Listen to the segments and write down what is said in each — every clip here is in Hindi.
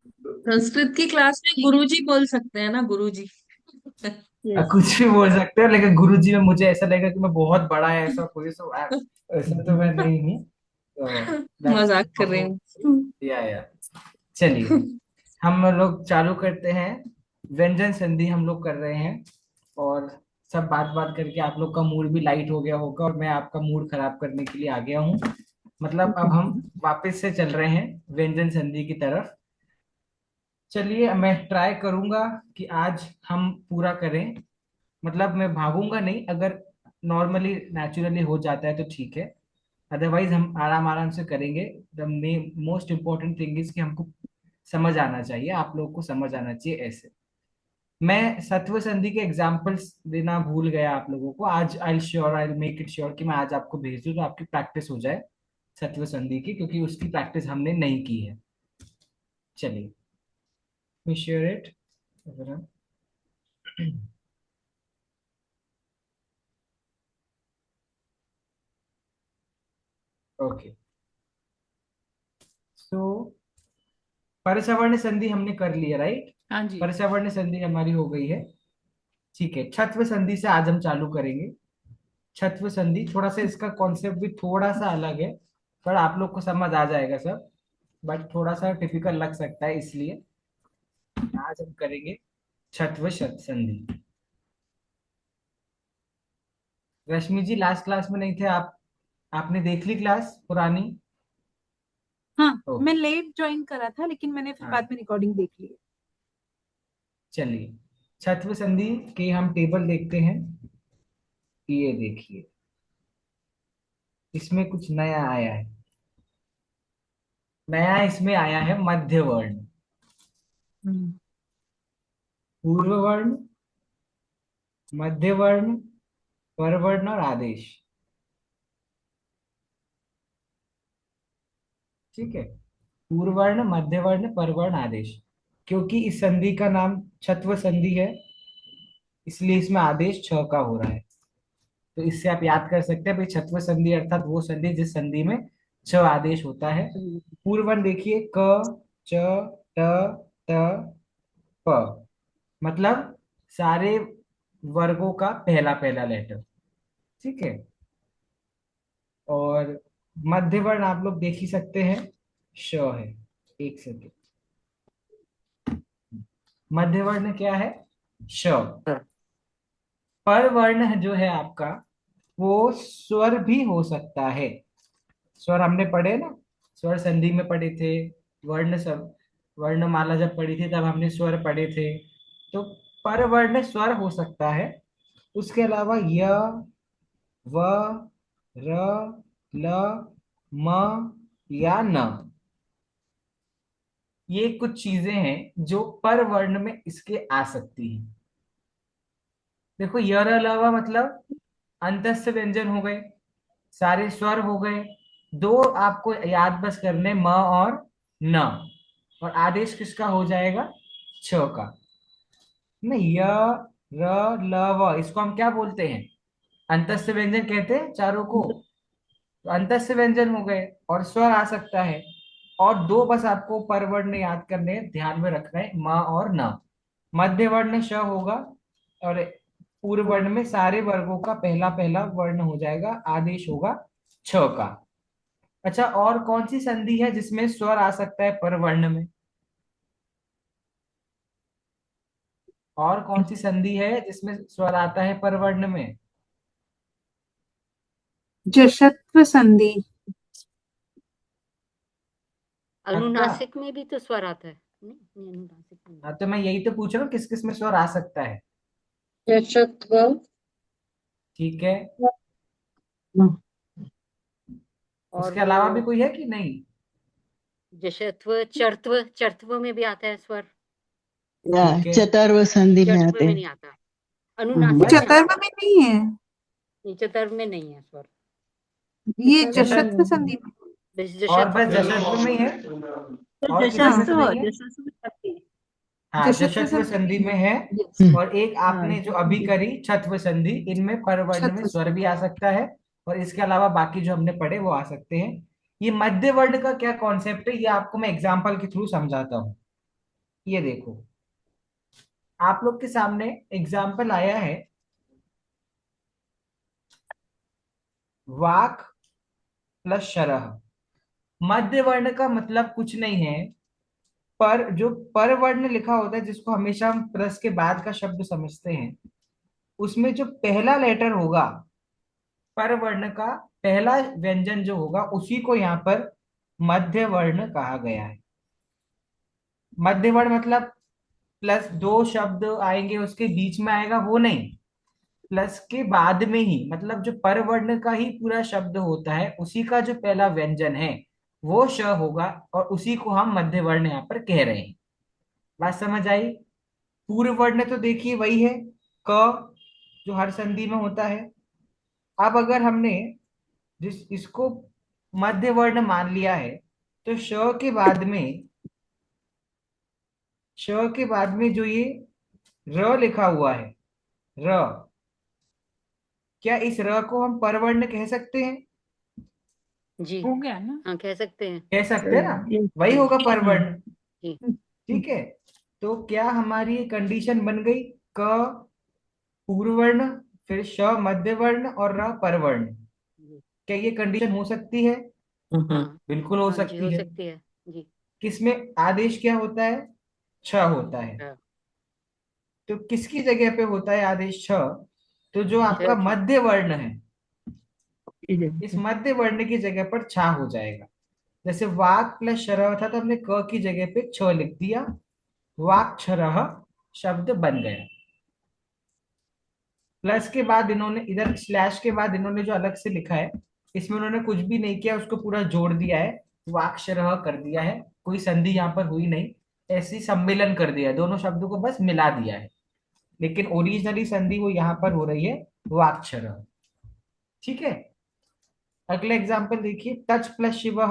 संस्कृत की क्लास में गुरुजी बोल सकते हैं ना, गुरुजी। यस। यस। कुछ भी बोल सकते हो, लेकिन गुरुजी में मुझे ऐसा लगेगा कि मैं बहुत बड़ा है, ऐसा कोई सो ऐसा तो मैं नहीं हूँ। तो दैट्स मजाक कर रही हूँ। या चलिए, हम लोग चालू करते हैं। व्यंजन संधि हम लोग कर रहे हैं, और सब बात बात करके आप लोग का मूड भी लाइट हो गया होगा, और मैं आपका मूड खराब करने के लिए आ गया हूँ। मतलब अब हम वापस से चल रहे हैं व्यंजन संधि की तरफ। चलिए, मैं ट्राई करूंगा कि आज हम पूरा करें। मतलब मैं भागूंगा नहीं, अगर नॉर्मली नेचुरली हो जाता है तो ठीक है, अदरवाइज हम आराम आराम से करेंगे। The most important thing is कि हमको समझ आना चाहिए, आप लोगों को समझ आना चाहिए ऐसे। मैं सत्व संधि के एग्जाम्पल्स देना भूल गया आप लोगों को। आज आई मेक इट श्योर कि मैं आज आपको भेज दूं, तो आपकी प्रैक्टिस हो जाए सत्व संधि की, क्योंकि उसकी प्रैक्टिस हमने नहीं की है। चलिए, मी शेयर इट। ओके, सो परसवर्ण संधि हमने कर लिया, राइट? हाँ जी। परसवर्ण संधि हमारी हो गई है। ठीक है, छत्व संधि से आज हम चालू करेंगे। छत्व संधि थोड़ा सा, इसका कॉन्सेप्ट भी थोड़ा सा अलग है, पर आप लोग को समझ आ जाएगा सब। बट थोड़ा सा टिपिकल लग सकता है, इसलिए आज हम करेंगे छत्व संधि। रश्मि जी लास्ट क्लास में नहीं थे आप, आपने देख ली क्लास पुरानी? हाँ, मैं ओके। लेट ज्वाइन करा था, लेकिन मैंने फिर बाद हाँ, में रिकॉर्डिंग देख ली है। चलिए, छत्व संधि के हम टेबल देखते हैं। ये देखिए, इसमें कुछ नया आया है। नया इसमें आया है मध्य वर्ण, हम्म। पूर्व वर्ण, मध्य वर्ण, परवर्ण और आदेश। ठीक है, पूर्व वर्ण, मध्य वर्ण, परवर्ण, आदेश। क्योंकि इस संधि का नाम छत्व संधि है, इसलिए इसमें आदेश छ का हो रहा है। तो इससे आप याद कर सकते हैं भाई, छत्व संधि अर्थात वो संधि जिस संधि में छ आदेश होता है। पूर्व वर्ण देखिए, क, च, ट, त, प। मतलब सारे वर्गों का पहला पहला लेटर। ठीक है। और मध्य वर्ण आप लोग देख ही सकते हैं, श है। एक सेकेंड, मध्य वर्ण क्या है? श। पर वर्ण जो है आपका, वो स्वर भी हो सकता है। स्वर हमने पढ़े ना, स्वर संधि में पढ़े थे। वर्ण सब, वर्णमाला जब पढ़ी थी तब हमने स्वर पढ़े थे। तो पर वर्ण स्वर हो सकता है। उसके अलावा य, व, र, ल, म या न, ये कुछ चीजें हैं जो पर वर्ण में इसके आ सकती हैं। देखो, यर अलावा मतलब अंतस्थ व्यंजन हो गए, सारे स्वर हो गए। दो आपको याद बस करने, म और न। और आदेश किसका हो जाएगा? छ का। नहीं, य, र, ल, व, इसको हम क्या बोलते हैं? अंतस्थ व्यंजन कहते हैं चारों को। तो अंतस्थ व्यंजन हो गए, और स्वर आ सकता है। और दो बस आपको परवर्ण याद करने हैं, ध्यान में रखना है, म और न। मध्य वर्ण श होगा, और पूर्व वर्ण में सारे वर्गों का पहला पहला वर्ण हो जाएगा, आदेश होगा छ का। अच्छा, और कौन सी संधि है जिसमें स्वर आ सकता है परवर्ण में? और कौन सी संधि है जिसमें स्वर आता है परवर्ण में? जशत्व संधि। पक्का? अनुनासिक में भी तो स्वर आता है। नहीं नहीं, अनुनासिक में नहीं। हाँ, तो मैं यही तो पूछ रहा हूँ, किस किस में स्वर आ सकता है। जशत्व। ठीक है, और उसके वो अलावा भी कोई है कि नहीं? जशत्व, चरत्व, चरत्व में भी आता है स्वर। या ठीक है। चतुर्व संधि में चरत्व आते में हैं। नहीं आता। अनुनासिक में चतुर्व आता है। में नहीं है। नहीं, चतुर्व में नहीं है स्वर। ये जशत जशत्व संधि में। और जशत्व बस में नहीं जशत्व है। में ही है? तो और किसी में तो जशस्व, नहीं है? जशस्व करती हाँ, जशत्व जशत्व संधि संधि में में है। है। और एक आपने जो अभी करी छत्व संधि, इनमें परवर्ण में छत्व स्वर संधि। भी आ सकता है। और इसके अलावा बाकी जो हमने पढ़े वो आ सकते हैं। ये मध्य वर्ण का क्या कॉन्सेप्ट है, ये आपको मैं एग्जाम्पल के थ्रू समझाता हूँ। ये देखो, आप लोग के सामने एग्जाम्पल आया है, वाक प्लस शरह। मध्य वर्ण का मतलब कुछ नहीं है, पर जो पर वर्ण लिखा होता है, जिसको हमेशा हम प्लस के बाद का शब्द समझते हैं, उसमें जो पहला लेटर होगा, पर वर्ण का पहला व्यंजन जो होगा, उसी को यहाँ पर मध्य वर्ण कहा गया है। मध्य वर्ण मतलब प्लस दो शब्द आएंगे उसके बीच में आएगा, वो नहीं, प्लस के बाद में ही, मतलब जो पर वर्ण का ही पूरा शब्द होता है, उसी का जो पहला व्यंजन है वो श होगा, और उसी को हम मध्य वर्ण यहाँ पर कह रहे हैं। बात समझ आई? पूर्व वर्ण तो देखिए वही है, क, जो हर संधि में होता है। अब अगर हमने जिस इसको मध्य वर्ण मान लिया है, तो श के बाद में जो ये र लिखा हुआ है, र, क्या इस र को हम परवर्ण कह सकते हैं? जी हो गया ना? हाँ कह सकते हैं। कह सकते हैं ना, वही जी होगा परवर्ण। जी ठीक है, तो क्या हमारी कंडीशन बन गई? क पूर्व वर्ण, फिर श मध्य वर्ण और र परवर्ण। जी क्या ये कंडीशन हो सकती है? हाँ बिल्कुल हो हाँ जी सकती हो है। सकती है। जी किसमें आदेश क्या होता है? छ होता है। हाँ, तो किसकी जगह पे होता है आदेश छ? तो जो छ आपका की मध्य वर्ण है, इस मध्य वर्ण की जगह पर छा हो जाएगा। जैसे वाक प्लस शरह था, तो हमने क की जगह पे छ लिख दिया, वाक छरह शब्द बन गया। प्लस के बाद इन्होंने इधर स्लैश के बाद इन्होंने जो अलग से लिखा है, इसमें उन्होंने कुछ भी नहीं किया, उसको पूरा जोड़ दिया है, वाक्षरह कर दिया है। कोई संधि यहाँ पर हुई नहीं, ऐसी सम्मिलन कर दिया है, दोनों शब्दों को बस मिला दिया है, लेकिन ओरिजिनली संधि वो यहाँ पर हो रही है, वाक्षरह। ठीक है, अगला एग्जाम्पल देखिए, तच प्लस शिव।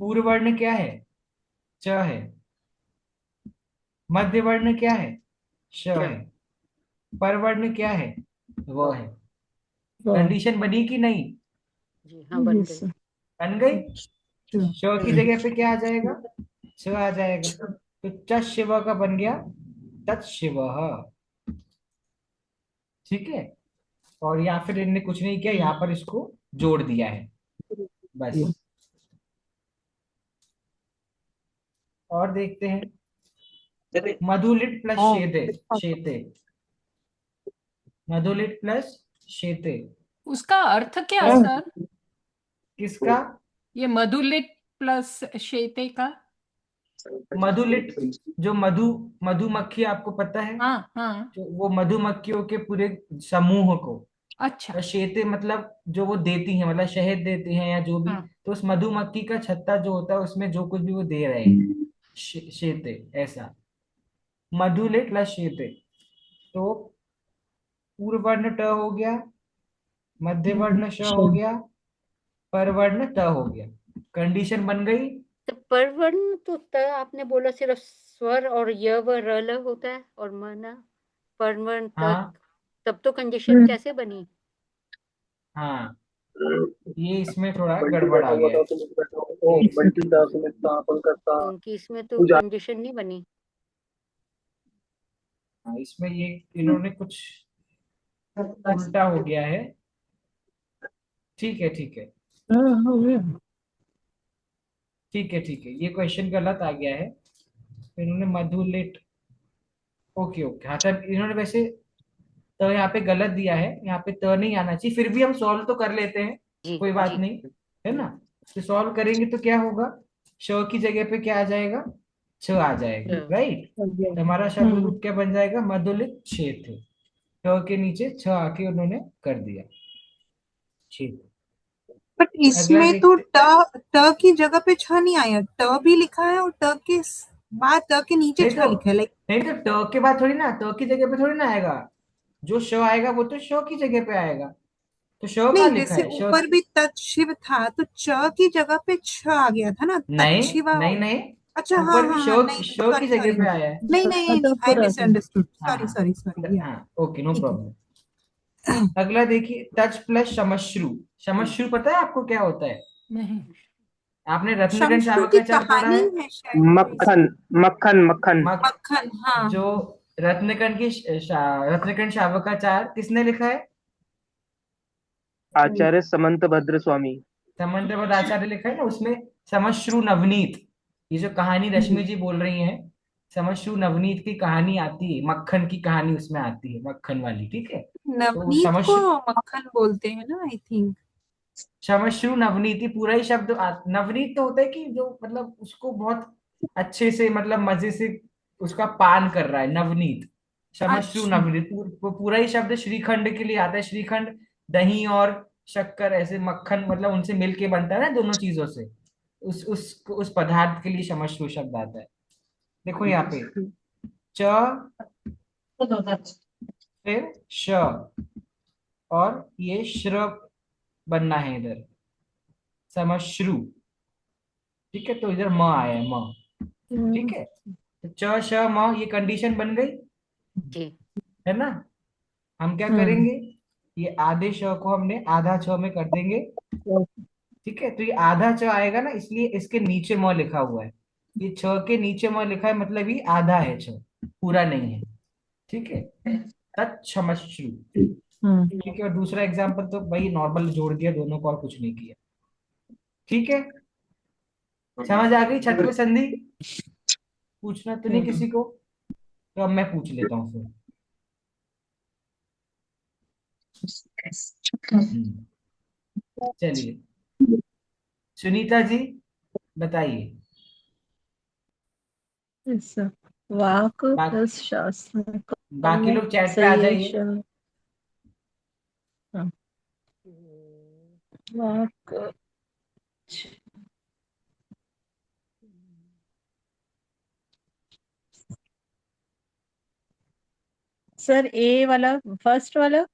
पूर्व वर्ण क्या है? च है। मध्य वर्ण क्या है? श छ है। परवर्ण क्या है? वो वो है। कंडीशन बनी कि नहीं? जी हाँ बन गई। बन गई। श की बन जगह पे क्या आ जाएगा? च आ जाएगा। तो च शिव का बन गया तत्शिव। ठीक है, और या फिर इनने कुछ नहीं किया, यहाँ पर इसको जोड़ दिया है बस। और देखते हैं, मधुलिट प्लस शेते। शेते, मधुलिट प्लस शेते। उसका अर्थ क्या तो सर? किसका? ये मधुलिट प्लस शेते का? मधुलिट, जो मधुमक्खी, आपको पता है, हाँ हाँ। जो वो मधुमक्खियों के पूरे समूह को, अच्छा। और शेते मतलब जो वो देती हैं, मतलब शहद देती हैं या जो भी, हाँ। तो उस मधुमक्खी का छत्ता जो होता है, उसमें जो कुछ भी वो दे रहे हैं, शेते, ऐसा। मधुलिट प्लस शेते। तो पूर्व वर्ण ट हो गया, मध्य वर्ण श हो गया, परवर्ण त हो गया। कंडीशन बन गई। तो परवर्ण तो त आपने बोला सिर्फ स्वर और य व र ल होता है और मना परवर्ण तक, हाँ तब तो कंडीशन कैसे बनी? हाँ, ये इसमें थोड़ा गड़बड़ आ गया है। एक सेकंड। क्योंकि इसमें तो कंडीशन नहीं बनी। हाँ, इसमें ये इन्होंने कुछ उल्टा हो गया है। ठीक है ठीक है ठीक है ठीक है, ये क्वेश्चन गलत आ गया है। इन्होंने मधुलिट, ओके ओके, हाँ तब इन्होंने वैसे तो यहाँ पे गलत दिया है, यहाँ पे त नहीं आना चाहिए, फिर भी हम सॉल्व तो कर लेते हैं, जी कोई बात जी नहीं, है ना। तो सॉल्व करेंगे तो क्या होगा? श की जगह पे क्या आ जाएगा? छ आ जाएगा, छ राइट। तो हमारा शब्द रूप क्या बन जाएगा? मधुलित क्षेत्र। ट के नीचे छ आके उन्होंने कर दिया, क्षेत्र। बट अगला इसमें तो देखते। ट की जगह पे छ नहीं आया, ट भी लिखा है और बाद ट के नीचे नहीं छ तो, लिखा है, लाइक। नहीं तो ट के बाद थोड़ी ना, ट की जगह पे थोड़ी ना आएगा, जो श आएगा वो तो श की जगह पे आएगा। तो श कहाँ नहीं, लिखा जैसे है? श, ऊपर भी तत्शिव था तो च की जगह पे छ आ गया था ना, नहीं तत्शिवा। नहीं नहीं, अच्छा, हाँ ऊपर भी हाँ श, हाँ, नहीं श की सॉरी जगह सॉरी, पे आया है। नहीं नहीं नहीं, आई मिसअंडरस्टूड, हाँ सॉरी हाँ सॉरी सॉरी, या हाँ, ओके, नो ठीक प्रॉब्लम। अगला देखिए, तच प्लस शमश्रु। शमश्रु पता है आपको क्या होता है? नहीं। आपने रत्नगण शमशू की शावकाचार पढ़ा कहानी है? है शायद कोई सी। मक्खन मक्खन मक्खन। मक्खन, हाँ। जो रत्नगण शावकाचार किसने लिखा है? आचार्य समंत भद्र स्वामी। समंतभद्र आचार्य लिखा है ना, उसमें समश्रु नवनीत, ये जो कहानी रश्मि जी बोल रही हैं, समश्रु नवनीत की कहानी आती है, मक्खन की कहानी उसमें आती है, मक्खन वाली, ठीक है। तो नवनीत को मक्खन बोलते हैं ना, आई थिंक। क्षमश्रु नवनीति पूरा ही शब्द नवनीत तो होता है कि जो मतलब उसको बहुत अच्छे से मतलब मजे से उसका पान कर रहा है, नवनीत। क्षमश्रु अच्छा। नवनीत पूरा ही शब्द श्रीखंड के लिए आता है। श्रीखंड दही और शक्कर, ऐसे मक्खन मतलब उनसे मिलके बनता है ना, दोनों चीजों से, उस पदार्थ के लिए क्षमश्रु शब्द आता है। देखो यहाँ पे च, फिर श, और ये श्र बनना है इधर, समश्रु, ठीक है। तो इधर म आया है, म, ठीक है। तो च श म, ये कंडीशन बन गई, जी। है ना। हम क्या करेंगे, ये आधे श को हमने आधा छ में कर देंगे, ठीक है। तो ये आधा च आएगा ना, इसलिए इसके नीचे म लिखा हुआ है। ये छ के नीचे म लिखा है, मतलब ये आधा है, छ पूरा नहीं है, ठीक है। तत्क्षमश्रु, ठीक है। और दूसरा एग्जाम्पल तो भाई नॉर्मल जोड़ दिया दोनों को और कुछ नहीं किया, ठीक है। समझ आ गई छठ में संधि? पूछना तो नहीं किसी को? तो अब मैं पूछ लेता हूँ फिर। चलिए, सुनीता जी बताइए। वाक बा, प्लस शास्त्र बाकी में लोग चैट पे आ सही है जाइए। हाँ, वाक। सर ए वाला, फर्स्ट वाला।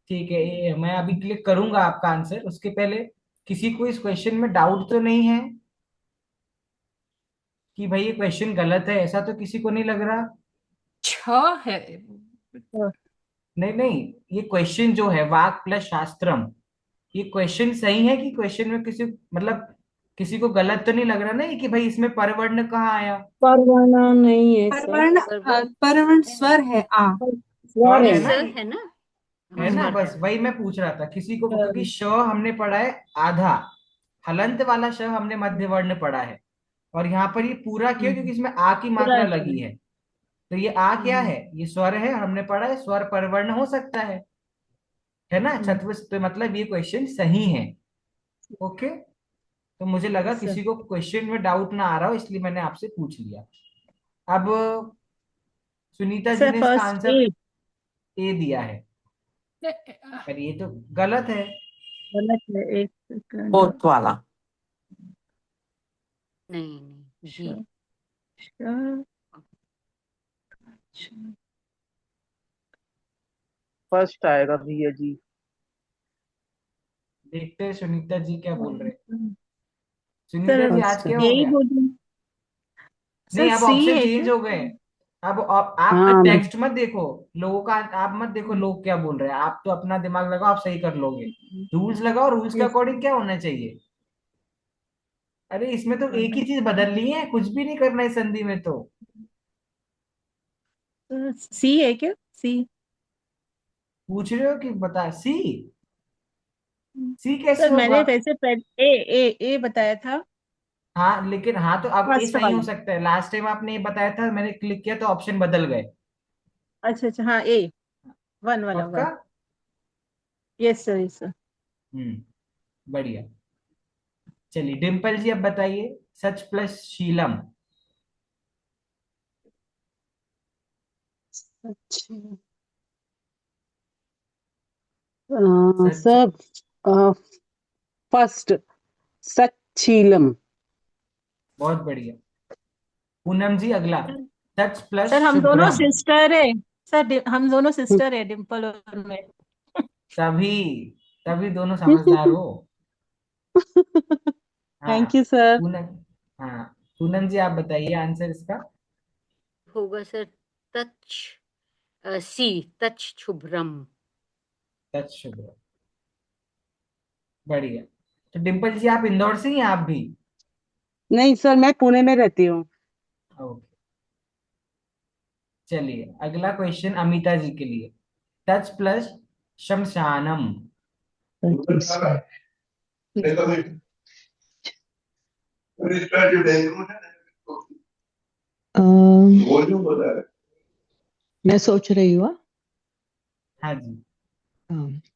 ठीक है, मैं अभी क्लिक करूंगा आपका आंसर, उसके पहले किसी को इस क्वेश्चन में डाउट तो नहीं है कि भाई ये क्वेश्चन गलत है, ऐसा तो किसी को नहीं लग रहा? छ है। नहीं नहीं, ये क्वेश्चन जो है वाक प्लस शास्त्रम, ये क्वेश्चन सही है कि क्वेश्चन में किसी मतलब किसी को गलत तो नहीं लग रहा ना कि भाई इसमें परवर्ण कहाँ आया? परवाना नहीं है सर। परवर्ण, परवर्ण स्वर है आ। स्वर ये है ना, सर है ना। है हाँ ना, सर बस है। वही मैं पूछ रहा था किसी को, क्योंकि श हमने पढ़ा है आधा, हलंत वाला श हमने मध्य वर्ण पढ़ा है, और यहाँ पर ये पूरा क्यों, क्योंकि इसमें आ की पूरा मात्रा है। लगी है। तो ये आ क्या है, ये स्वर है, हमने पढ़ा है स्वर परवर्ण हो सकता है ना छत्व, तो मतलब ये क्वेश्चन सही है, ओके। तो मुझे लगा सर किसी को क्वेश्चन में डाउट ना आ रहा हो, इसलिए मैंने आपसे पूछ लिया। अब सुनीता जी सर ने इसका फर्स्ट आंसर ए ए दिया है, पर ये तो गलत है। गलत है, एक सेकंड। फोर्थ वाला। नहीं नहीं, जी। श- श- श- फर्स्ट आएगा भैया जी। देखते हैं सुनीता जी क्या बोल रहे हैं। सुनीता सर जी आज क्या हो यही गया? बोलूं। नहीं, सर अब सी ऑप्शन है चेंज क्या? हो गए। अब आप हाँ टेक्स्ट मत देखो, लोगों का आप मत देखो लोग क्या बोल रहे हैं, आप तो अपना दिमाग लगाओ, आप सही कर लोगे। रूल्स लगाओ, रूल्स के यस। अकॉर्डिंग क्या होना चाहिए। अरे इसमें तो एक ही चीज बदल ली है, कुछ भी नहीं करना है संधि में तो। सी है क्या? सी। पूछ रहे हो कि बता, सी? सी कैसे सर होगा? मैंने वैसे पहले ए बताया था। हाँ लेकिन, हाँ तो अब ए फर्स्ट सही हो वाला। सकता है, लास्ट टाइम आपने ये बताया था, मैंने क्लिक किया तो ऑप्शन बदल गए। अच्छा अच्छा, हाँ ए वन वाला, पक्का? One. Yes sir, yes sir. बढ़िया। चलिए डिम्पल जी अब बताइए, सच प्लस शीलम। अच्छा सच, सर फर्स्ट सच्चीलम। बहुत बढ़िया। पूनम जी अगला, सच प्लस सर हम दोनों शुभ्रम। सिस्टर है। सर हम दोनों सिस्टर है, डिम्पल और मैं। तभी तभी दोनों समझदार हो। हाँ थैंक यू सर। पूनम, हाँ पूनम जी आप बताइए आंसर इसका। होगा सर तच, सी, तच शुभ्रम। सच शुभ्रम, बढ़िया। तो डिम्पल जी आप इंदौर से ही हैं आप भी? नहीं सर, मैं पुणे में रहती हूँ। ओके। चलिए अगला क्वेश्चन अमिता जी के लिए। तच प्लस शमशानम। मैं सोच रही हूँ। हाँ जी।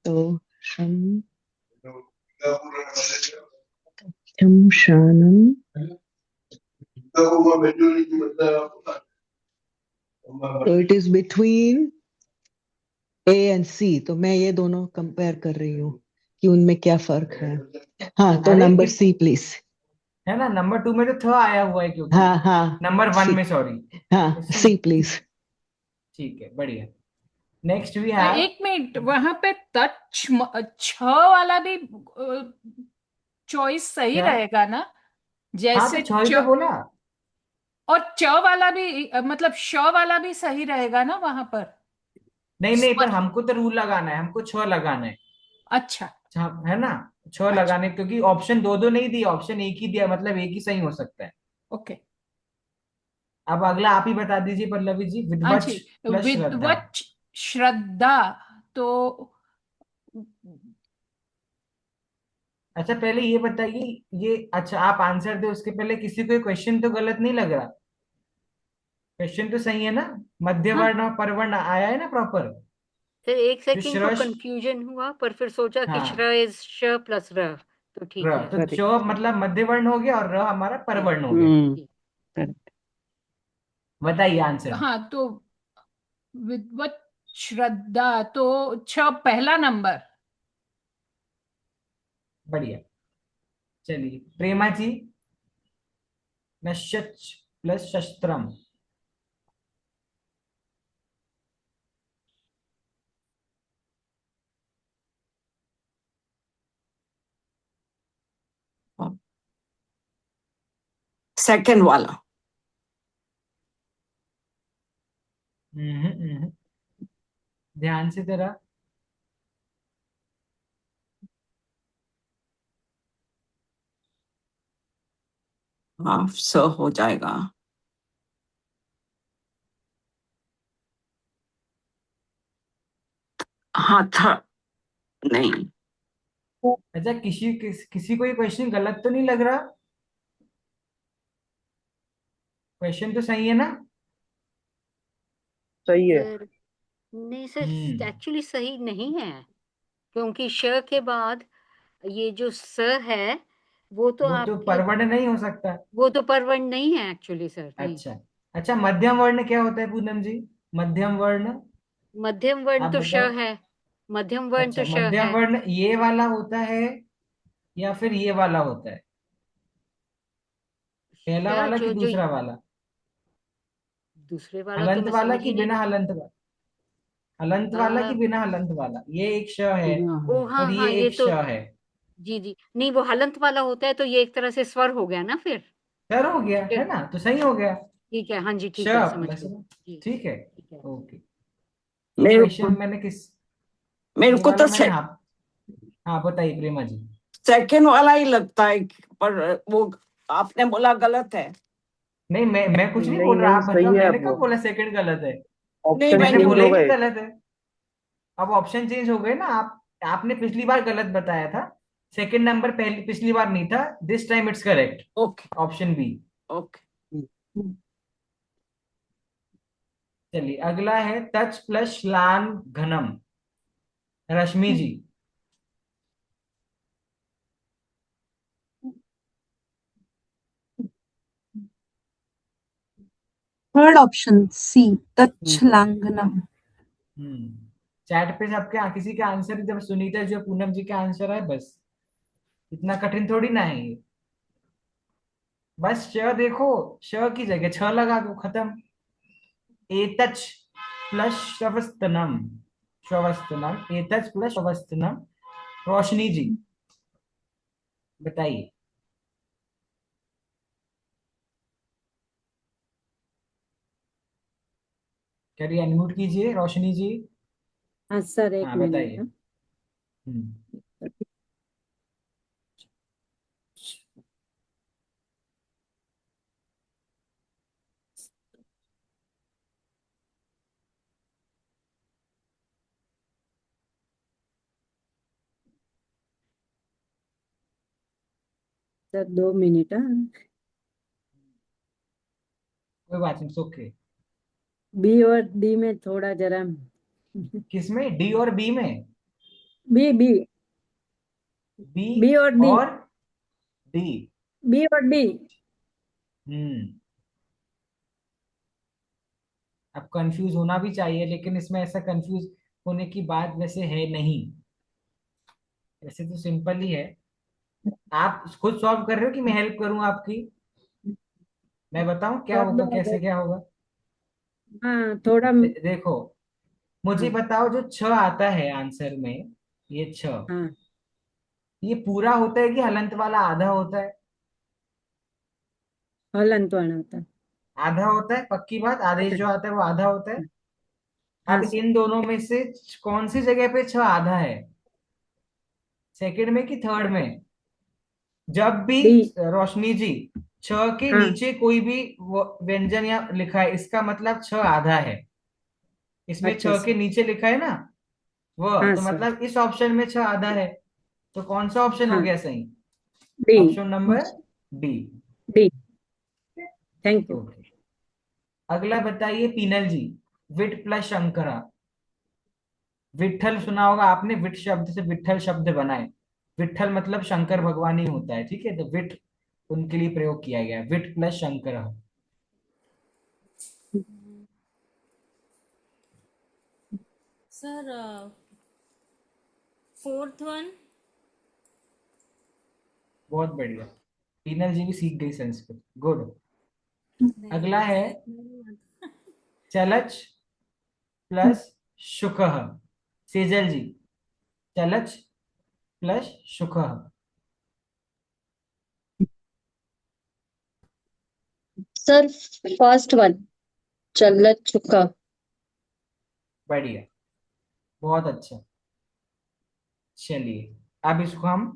तो शम शमशानम, तो it is between A and C, तो मैं ये दोनों कंपेयर कर रही हूँ कि उनमें क्या फर्क है। हाँ, तो अरे नंबर कि सी प्लीज। है ना, नंबर 2 में तो थ आया हुआ है क्योंकि हाँ हाँ, नंबर 1 सी। में, सॉरी। तो हाँ, सी। सी प्लीज। ठीक है, बढ़िया। Next we have. एक मिनट, वहां पे तच छ वाला भी चॉइस सही क्या? रहेगा ना? हाँ तो जैसे छह ही च तो बोला। और च वाला भी मतलब श वाला भी सही रहेगा ना वहां पर? नहीं नहीं, पर स्वर। हमको तो रूल लगाना है, हमको छह लगाना है। अच्छा। है ना। छह अच्छा। लगाने, क्योंकि ऑप्शन दो दो नहीं दिया, ऑप्शन एक ही दिया, मतलब एक ही सही हो सकता है। ओके। अब अगला आप ही बता दीजिए पल्लवी जी। हाँ विधवत जी। प्लस श्रद्धा। विद्वत श्रद्धा। तो अच्छा पहले ये बताइए, ये अच्छा आप आंसर दे उसके पहले किसी को क्वेश्चन तो गलत नहीं लग रहा? क्वेश्चन तो सही है ना? मध्य हाँ वर्ण और परवर्ण आया है ना प्रॉपर? फिर एक जो सेकंड को श्रश। कंफ्यूजन हुआ, पर फिर सोचा कि हाँ। श्र इज श प्लस र, तो ठीक र है। तो करेक्ट। च मतलब मध्य वर्ण हो गया और र हमारा ठीक परवर्ण हो गया। हम्म। ठीक। करेक्ट। बताइए आंसर। हाँ, तो विद्वत श्रद्धा तो छ पहला नंबर। बढ़िया। चलिए प्रेमा जी। नश्यच प्लस शस्त्रम। सेकंड वाला। हम्म। ध्यान से जरा। हाँ, स हो जाएगा। हाँ था। नहीं। अच्छा किसी को ये क्वेश्चन गलत तो नहीं लग रहा? क्वेश्चन तो सही है ना? सही है। सर नहीं सर, हम्म। एक्चुअली सही नहीं है, क्योंकि श के बाद ये जो स है, वो तो वो तो आपके, परवर्ण नहीं हो सकता। वो तो परवर्ण नहीं है एक्चुअली सर, नहीं। अच्छा। अच्छा मध्यम वर्ण क्या होता है पूनम जी? मध्यम वर्ण मध्यम वर्ण आप तो श बताओ। है। मध्यम वर्ण अच्छा तो श मध्यम है। वर्ण ये वाला होता है या फिर ये वाला होता है? पहला श वाला कि जो जो दूसरा वाला? दूसरे वाला तो हलंत मैं वाला समझ कि ही नहीं। बिना हलंत वाला? हलंत वाला कि आ, बिना हलंत वाला? ये एक श है हाँ ओ हाँ। हाँ और हाँ, ये ये एक श तो, है। जी जी, नहीं वो हलंत वाला होता है, तो ये एक तरह से स्वर हो गया ना फिर। सर हो गया फिर है ना, तो सही हो गया। ठीक है, हाँ जी, श ठीक है, समझ प्लस। गई जी। ठीक है। ठीक है। ओके। तो मेरे को क्वेश्चन मैंने किस मेरे ये को वाला तो मैंने, हाँ। हाँ बताइए प्रेमा जी। सेकंड वाला ही लगता है, पर वो आपने बोला गलत है। नहीं मैं कुछ नहीं नहीं बोल रहा, नहीं, आप सही बताओ, है मैंने अब कब वो। बोला सेकंड गलत है? नहीं, ऑप्शन मैंने चेंज बोला हो ही नहीं गए। गलत है। अब ऑप्शन चेंज हो गए ना। आप आपने पिछली बार गलत बताया था। सेकंड नंबर पहले पिछली बार नहीं था, this time it's correct. Okay. Option B. Okay. चलिए अगला है तच प्लस श्लान घनम। Rashmi ji. Third option C, तक्षलांगनम। चैट पे सबके किसी के आंसर, जब सुनीता जो पूनम जी का आंसर है बस। इतना कठिन थोड़ी ना है ये। बस श देखो, श की जगह छ लगा दो, खत्म। एतच प्लस श्वस्तनम। श्वस्तनम, एतच प्लस श्वस्तनम। रोशनी जी बताइए। करिए अनम्यूट कीजिए रोशनी जी। हाँ सर, एक हाँ मिनट। बताइए। हम्म। सर 2 मिनट। हाँ, कोई बात नहीं, ओके। बी और डी में थोड़ा जरा। किसमें, डी और बी में? बी बी बी बी और डी। और डी। बी और डी। हम्म। अब कंफ्यूज होना भी चाहिए, लेकिन इसमें ऐसा कंफ्यूज होने की बात वैसे है नहीं। वैसे तो सिंपल ही है। आप खुद सॉल्व कर रहे हो कि मैं हेल्प करूं आपकी? मैं बताऊं क्या कर होगा, दो कैसे अगर। क्या होगा? हाँ थोड़ा। देखो, मुझे हाँ बताओ, जो छ आता है आंसर में, ये छ, हाँ। ये पूरा होता है कि हलंत वाला आधा होता है? हलंत वाला होता है। आधा होता है, पक्की बात, आदेश जो आता है वो आधा होता है। हाँ अब सर। इन दोनों में से कौन सी जगह पे छ आधा है, सेकंड में कि थर्ड में? जब भी डी। रोशनी जी छ के हाँ नीचे कोई भी व्यंजन या लिखा है, इसका मतलब छ आधा है। इसमें अच्छा छ के सर। नीचे लिखा है ना, वह हाँ तो सर। मतलब इस ऑप्शन में छ आधा है। तो कौन सा ऑप्शन हो हाँ गया सही? D. Option number D. D. Thank you. Okay. अगला बताइए पीनल जी, विट प्लस शंकरा। विट्ठल सुना होगा आपने, विट शब्द से विट्ठल शब्द बना है। विट्ठल मतलब शंकर भगवान ही होता है, ठीक है? तो विट उनके लिए प्रयोग किया गया है, विट प्लस शंकरा। Sir fourth one. बहुत बढ़िया, पीनल जी भी सीख गई संस्कृत, गुड। अगला है चलच प्लस शुकः। सेजल जी, चलच प्लस शुकः। सर फर्स्ट वन, चलत चुका। बढ़िया, बहुत अच्छा। चलिए, अब इसको हम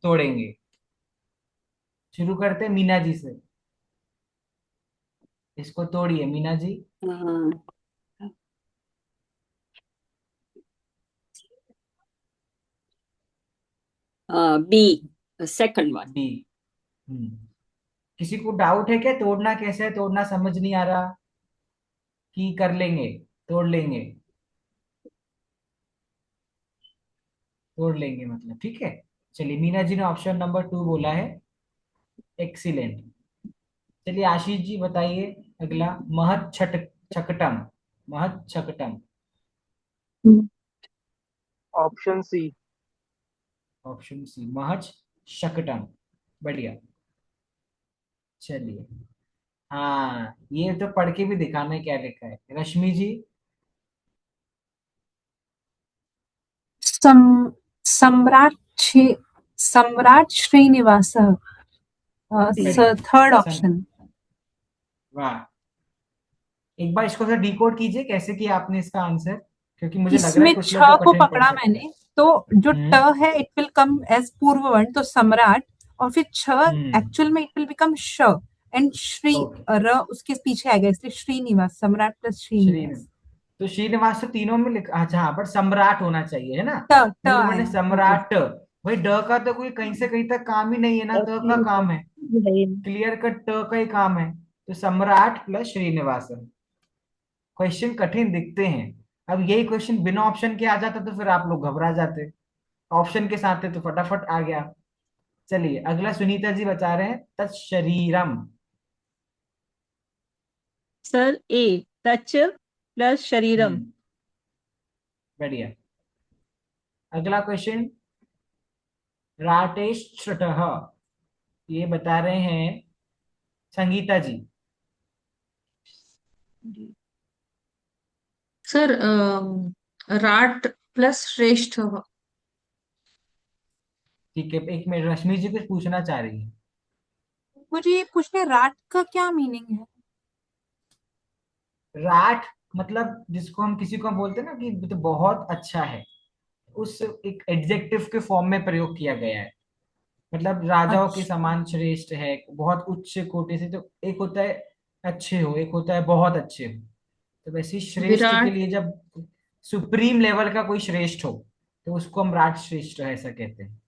तोड़ेंगे। शुरू करते हैं मीना जी से। इसको तोड़िए मीना जी। हाँ बी, सेकंड वन। बी। किसी को डाउट है क्या, तोड़ना कैसे है, तोड़ना समझ नहीं आ रहा कि कर लेंगे, तोड़ लेंगे? तोड़ लेंगे मतलब, ठीक है। चलिए, मीना जी ने ऑप्शन नंबर 2 बोला है, एक्सीलेंट। चलिए आशीष जी बताइए अगला। महत छट छकटम, महत छकटम। Option C. Option C, महच शकटम। बढ़िया। चलिए, हाँ ये तो पढ़ के भी दिखाना है क्या लिखा है, रश्मि जी। सम सम्राट सम्राट श्रीनिवास, बढ़िया। थर्ड सन, ऑप्शन। वाह। एक बार इसको सर डिकोड कीजिए, कैसे किया आपने इसका आंसर, क्योंकि मुझे लग रहा है इसमें कुछ छ लोग को को कठिन पड़ पकड़ा सकता है। मैंने, तो जो ट हम्म। है इट विल कम एज पूर्व वर्ण, तो सम्राट, और फिर छ हम्म। एक्चुअल में इट विल बिकम श, एंड श्री, ओके। र उसके पीछे आएगा, इसलिए श्रीनिवास, सम्राट प्लस श्री, श्रीनिवास। तो श्रीनिवास तो तीनों में लिखा, अच्छा हाँ, पर सम्राट होना चाहिए है ना। ट ट नहीं तो मैंने आया, ओके। सम्राट, भाई ड का तो कोई कहीं से कहीं तक काम ही नहीं है ना, त का काम है, क्लियर कट ट का ही काम है। तो सम्राट प्लस श्रीनिवास। क्वेश्चन कठिन दिखते हैं। अब यही क्वेश्चन बिना ऑप्शन के आ जाता तो फिर आप लोग घबरा जाते, ऑप्शन के साथ थे तो फटाफट आ गया। चलिए अगला सुनीता जी बता रहे हैं तत्शरीरम। सर ए, तच प्लस शरीरम। हम्म। बढ़िया। अगला क्वेश्चन राटेश, ये बता रहे हैं संगीता जी। सर राट प्लस श्रेष्ठ। ठीक है, एक मिनट, रश्मि जी कुछ पूछना चाह रही है। मुझे ये पूछना है, राट का क्या मीनिंग है? राट मतलब जिसको हम किसी को बोलते हैं ना कि तो बहुत अच्छा है, उस एक एडजेक्टिव के फॉर्म में प्रयोग किया गया है। मतलब राजाओं के अच्छा। समान श्रेष्ठ है, बहुत उच्च कोटि से। तो एक होता है अच्छे हो, एक होता है बहुत अच्छे हो। तो वैसे ही श्रेष्ठ के विराट। लिए जब सुप्रीम लेवल का कोई श्रेष्ठ हो, तो उसको हम राज श्रेष्ठ ऐसा कहते हैं।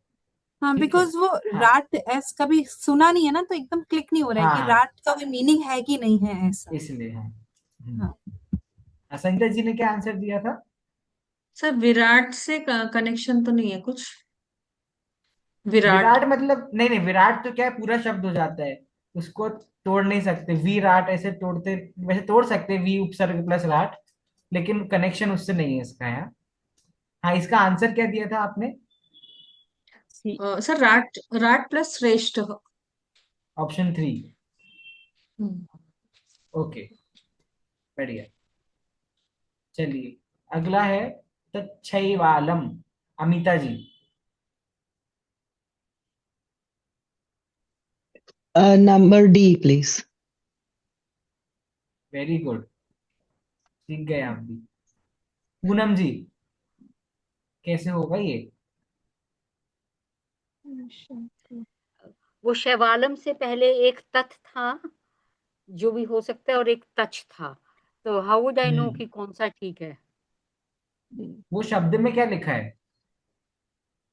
हाँ, ठीक है। बिकॉज वो हाँ राट एस कभी सुना नहीं है ना, तो एकदम क्लिक नहीं हो रहा है हाँ कि हाँ, राट का कोई मीनिंग है कि नहीं है ऐसा। इसलिए हाँ। हाँ, संजय जी ने क्या आंसर दिया था? सर विराट से कनेक्शन तो नहीं है कुछ? विराट। विराट मतलब नहीं नहीं, विराट तो क्या है, पूरा शब्द हो जाता है, उसको तोड़ नहीं सकते। विराट ऐसे तोड़ते, वैसे तोड़ सकते वी उपसर्ग प्लस राट, लेकिन कनेक्शन उससे नहीं है इसका यहाँ। हाँ, इसका आंसर क्या दिया था आपने? सी। सर राट, राट प्लस श्रेष्ठ। ऑप्शन 3। हम्म। ओके, बढ़िया। चलिए, अगला है तच्छैवालम, Amita ji. Number D please. Very good, सीख गए आप भी। पूनम जी, कैसे होगा ये? वो शैवालम से पहले एक तत् था जो भी हो सकता है और एक तच था, तो हाउ वुड आई नो कि कौन सा ठीक है? वो शब्द में क्या लिखा है?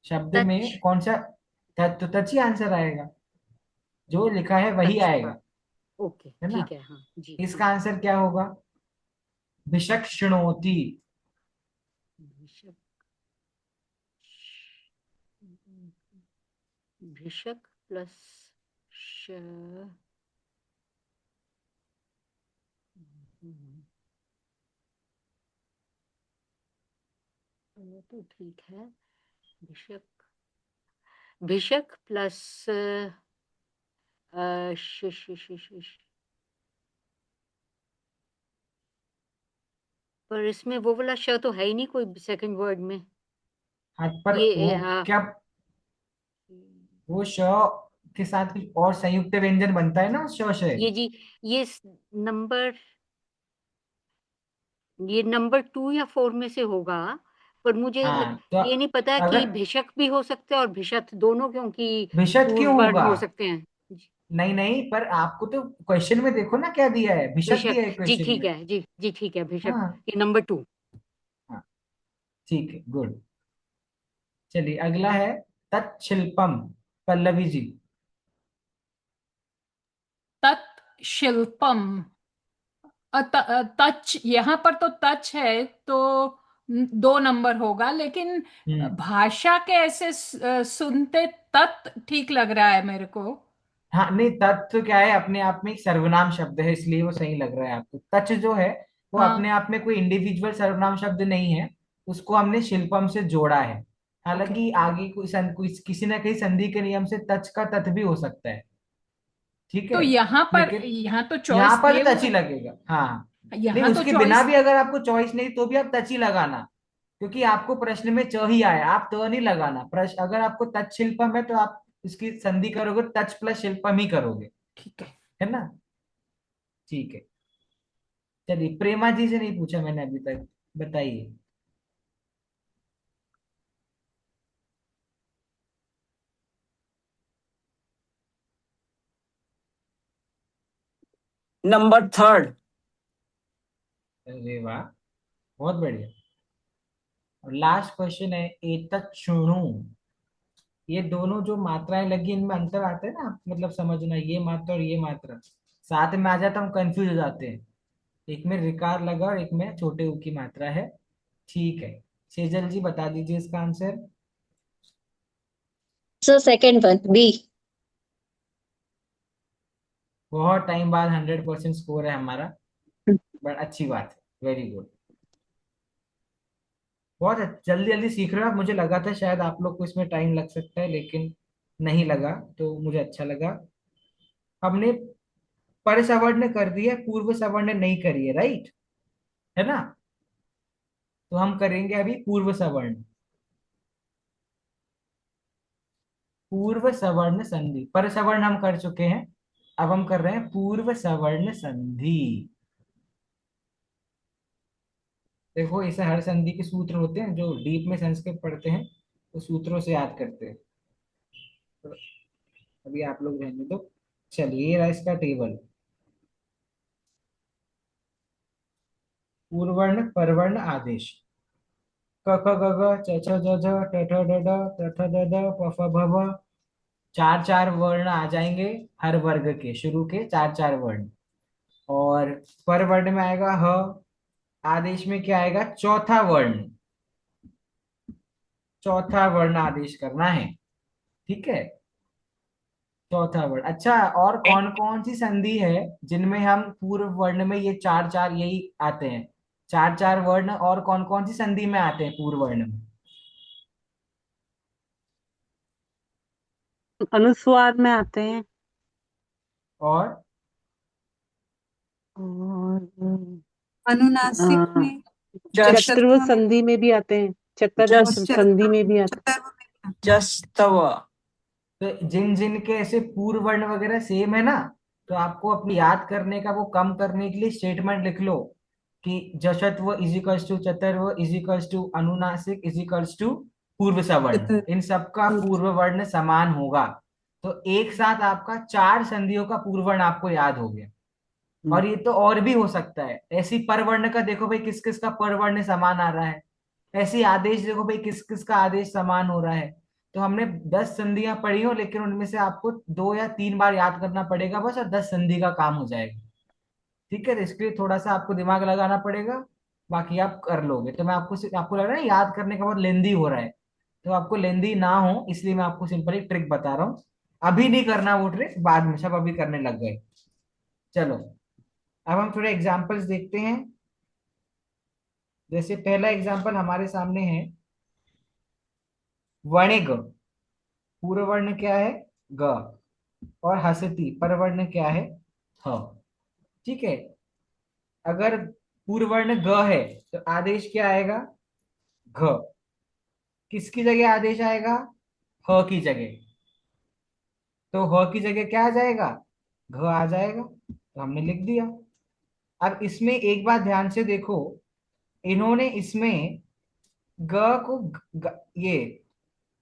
शब्द तच। में कौन सा? तो तच ही आंसर आएगा, जो लिखा है वही तच था। आएगा, ओके, है ना? ठीक है, हाँ जी, इसका हाँ। आंसर क्या होगा? विचक्षणोति। भिषक। भिषक प्लस श। वो तो ठीक है। भिषक। भिषक प्लस श श श श श। पर इसमें वो वाला श तो है ही नहीं कोई सेकंड वर्ड में। हाथ पर ये वो क्या, वो श के साथ कुछ और संयुक्त व्यंजन बनता है ना उस श से। ये जी, ये नंबर, ये नंबर 2 या 4 में से होगा। पर मुझे हाँ तो ये नहीं पता कि अगर भिषक भी हो सकते हैं और भिषत दोनों, क्योंकि विशद क्यों पूर्व वर्ण होगा? हो सकते हैं। नहीं नहीं, पर आपको तो क्वेश्चन में देखो ना क्या दिया है, विशद भिषक, दिया है जी क्वेश्चन ठीक में। है, जी जी ठीक है, भिषक। हाँ ये नंबर 2। हाँ, ठीक है, गुड। चलिए, अगला है तत्शिल्पम, पल्लवी जी। तत् शिल्पम। टच, यहाँ पर तो टच है तो 2 नंबर होगा, लेकिन हम्म। भाषा के ऐसे सुनते तत् ठीक लग रहा है मेरे को। हाँ नहीं, तत्व क्या है, अपने आप में एक सर्वनाम शब्द है, इसलिए वो सही लग रहा है आपको। तच जो है वो अपने हाँ, आप में कोई इंडिविजुअल सर्वनाम शब्द नहीं है, उसको हमने शिल्पम से जोड़ा है। ओके। हालांकि आगे कोई किसी ना कहीं संधि के नियम से तच का तत् भी हो सकता है, ठीक तो है, यहाँ पर, लेकिन यहाँ तो यहाँ चॉइस पर दिए तो तच हुए, ही लगेगा। हाँ, नहीं यहाँ तो उसके बिना चॉइस। भी अगर आपको चॉइस नहीं तो भी आप तच ही लगाना, क्योंकि आपको प्रश्न में च ही आया, आप तो नहीं लगाना। प्रश्न अगर आपको तच शिल्पम है तो आप इसकी संधि करोगे, तच प्लस शिल्पम ही करोगे, ठीक है। है ना? ठीक है। चलिए, प्रेमा जी से नहीं पूछा मैंने अभी तक, बताइए। नंबर 3। अरे वाह, बहुत बढ़िया। और लास्ट क्वेश्चन है एतत् शृणु। ये दोनों जो मात्राएं लगी, इनमें अंतर आता है ना, मतलब समझना, ये मात्रा और ये मात्रा साथ में आ जाता, हम कंफ्यूज हो जाते हैं। एक में रिकार लगा और एक में छोटे ऊ की मात्रा है। ठीक है, सेजल जी बता दीजिए इसका answer. Sir second one B. बहुत टाइम बाद 100% स्कोर है हमारा, बट अच्छी बात है, वेरी गुड। बहुत जल्दी जल्दी सीख रहे हो आप, मुझे लगा था शायद आप लोग को इसमें टाइम लग सकता है, लेकिन नहीं लगा, तो मुझे अच्छा लगा। हमने पर सवर्ण कर दिया, पूर्व सवर्ण नहीं करी है, राइट, है ना? तो हम करेंगे अभी पूर्व सवर्ण। पूर्व सवर्ण संधि, पर सवर्ण हम कर चुके हैं, अब हम कर रहे हैं पूर्व सवर्ण संधि। देखो, ऐसे हर संधि के सूत्र होते हैं, जो डीप में संस्कृत पढ़ते हैं तो सूत्रों से याद करते हैं। तो अभी आप लोग रहने दो। चलिए, ये रहा इसका टेबल। पूर्वर्ण, परवर्ण, आदेश। क ख ग घ च छ ज झ ट ठ ड ढ ट ठ द ध प फ ब भ। चार चार वर्ण आ जाएंगे हर वर्ग के, शुरू के चार चार वर्ण। और पर वर्ण में आएगा ह। आदेश में क्या आएगा? चौथा वर्ण। चौथा वर्ण आदेश करना है, ठीक है। चौथा वर्ण। अच्छा, और कौन कौन सी संधि है जिनमें हम पूर्व वर्ण में ये चार चार यही आते हैं? चार चार वर्ण और कौन कौन सी संधि में आते हैं पूर्व वर्ण में? अनुस्वार में आते हैं। और और अनुनासिक अ, में, जस चतुर्व जक्षत्व में संधि में भी आते हैं, चतुर्व और जस संधि में भी आते चतुर्व में। जस तव। तो जिन जिन के ऐसे पूर्व वर्ण वगैरह सेम है ना, तो आपको अपनी याद करने का वो कम करने के लिए स्टेटमेंट लिख लो कि जशत्व इजिकल्स टू चतुर्व इजिकल्स टू अनुनासिक इजिकल्स टू पूर्व सवर्ण। चतुर्व इन सबका पूर्व। पूर्व वर्ण समान होगा। तो एक साथ आपका चार संधियों का पूर्व वर्ण आपको याद हो गया। हैं। और ये तो और भी हो सकता है, ऐसी परवर्ण का देखो भाई किस किस का परवर्ण समान आ रहा है। ऐसी आदेश देखो भाई किस किस का आदेश समान हो रहा है। तो हमने 10 संधियां पढ़ी हो, लेकिन उनमें से आपको 2 या 3 बार याद करना पड़ेगा बस, और 10 संधि का काम हो जाएगा। ठीक है, तो इसके लिए थोड़ा सा आपको दिमाग लगाना पड़ेगा। बाकी आप कर लोगे। तो मैं आपको लग रहा है याद करने का बहुत लेंदी हो रहा है, तो आपको लेंदी ना हो इसलिए मैं आपको सिंपल एक ट्रिक बता रहा हूँ। अभी नहीं करना वो ट्रिक, बाद में, सब अभी करने लग गए। चलो, अब हम थोड़े एग्जाम्पल्स देखते हैं। जैसे पहला एग्जाम्पल हमारे सामने है, वणिक। पूर्व वर्ण क्या है? ग। और हसती परवर्ण क्या है? ह। ठीक है। अगर पूर्व वर्ण ग है तो आदेश क्या आएगा? घ। किसकी जगह आदेश आएगा? ह की जगह। तो ह की जगह क्या आ जाएगा? घ आ जाएगा, तो हमने लिख दिया। अब इसमें एक बात ध्यान से देखो, इन्होंने इसमें ग को ये,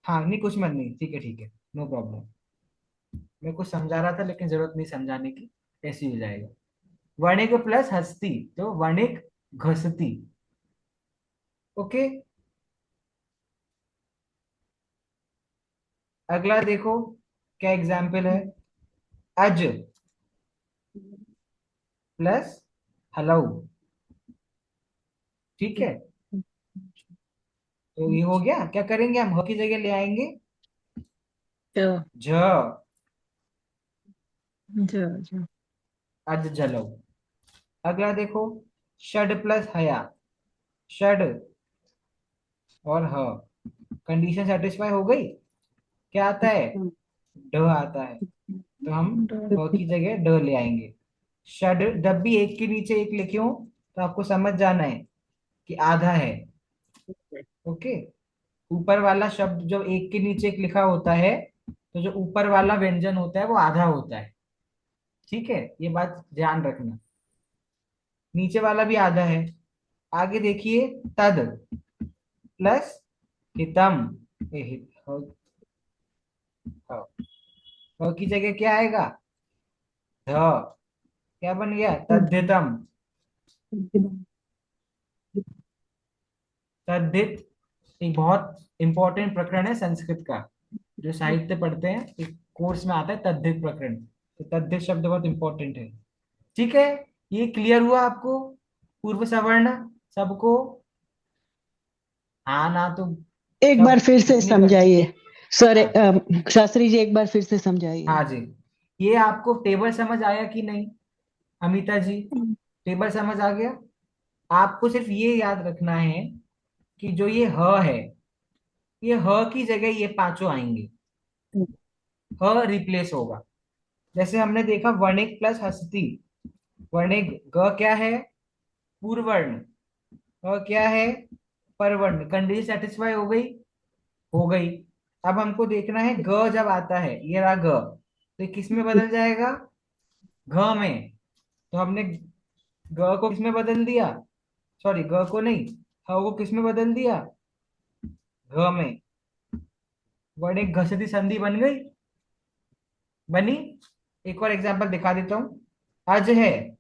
हाँ नहीं कुछ मत नहीं, ठीक है ठीक है, नो प्रॉब्लम। मैं कुछ समझा रहा था लेकिन जरूरत नहीं समझाने की, ऐसे ही हो जाएगा। वणिक प्लस हस्ती, तो वणिक घसती। ओके। अगला देखो क्या एग्जाम्पल है। अज प्लस हलऊ। ठीक है, तो ये हो गया। क्या करेंगे हम? ह की जगह ले आएंगे ज झ। ज अज झलऊ। अगला देखो, षड प्लस हया। षड और ह। कंडीशन सेटिस्फाई हो गई। क्या आता है? ड आता है, तो हम ह की जगह ड ले आएंगे। षड, जब भी एक के नीचे एक लिखे हो तो आपको समझ जाना है कि आधा है। ओके। ऊपर वाला शब्द जब एक के नीचे एक लिखा होता है, तो जो ऊपर वाला व्यंजन होता है वो आधा होता है। ठीक है, ये बात ध्यान रखना। नीचे वाला भी आधा है। आगे देखिए, तद प्लस हितम। की जगह क्या आएगा? ध। क्या बन गया? तद्धितम। तद्धित एक बहुत इंपॉर्टेंट प्रकरण है संस्कृत का, जो साहित्य पढ़ते हैं एक कोर्स में आता है तद्धित प्रकरण। तो तद्धित शब्द बहुत इंपॉर्टेंट है। ठीक है, ये क्लियर हुआ आपको? पूर्व सवर्ण सबको? हाँ ना, तो एक बार सब फिर से जितने कर। समझाइए सर। हाँ शास्त्री जी एक बार फिर से समझाइए। हाँ जी। ये आपको टेबल समझ आया कि नहीं अमिता जी? टेबल समझ आ गया? आपको सिर्फ ये याद रखना है कि जो ये ह है, ये ह की जगह ये पांचों आएंगे। ह रिप्लेस होगा। जैसे हमने देखा वर्णिक प्लस हस्ती। वर्णिक ग क्या है? पूर्ववर्ण। ह क्या है? परवर्ण। कंडीशन सेटिस्फाई हो गई? हो गई। अब हमको देखना है ग जब आता है, ये रहा ग, तो ये किस में बदल जाएगा? घ में। तो हमने ग को किस में बदल दिया? सॉरी, ग को नहीं, ह को किस में बदल दिया? घ में। वर्णिक घसती संधि बन गई? बनी? एक और एग्जांपल दिखा देता हूं। अज है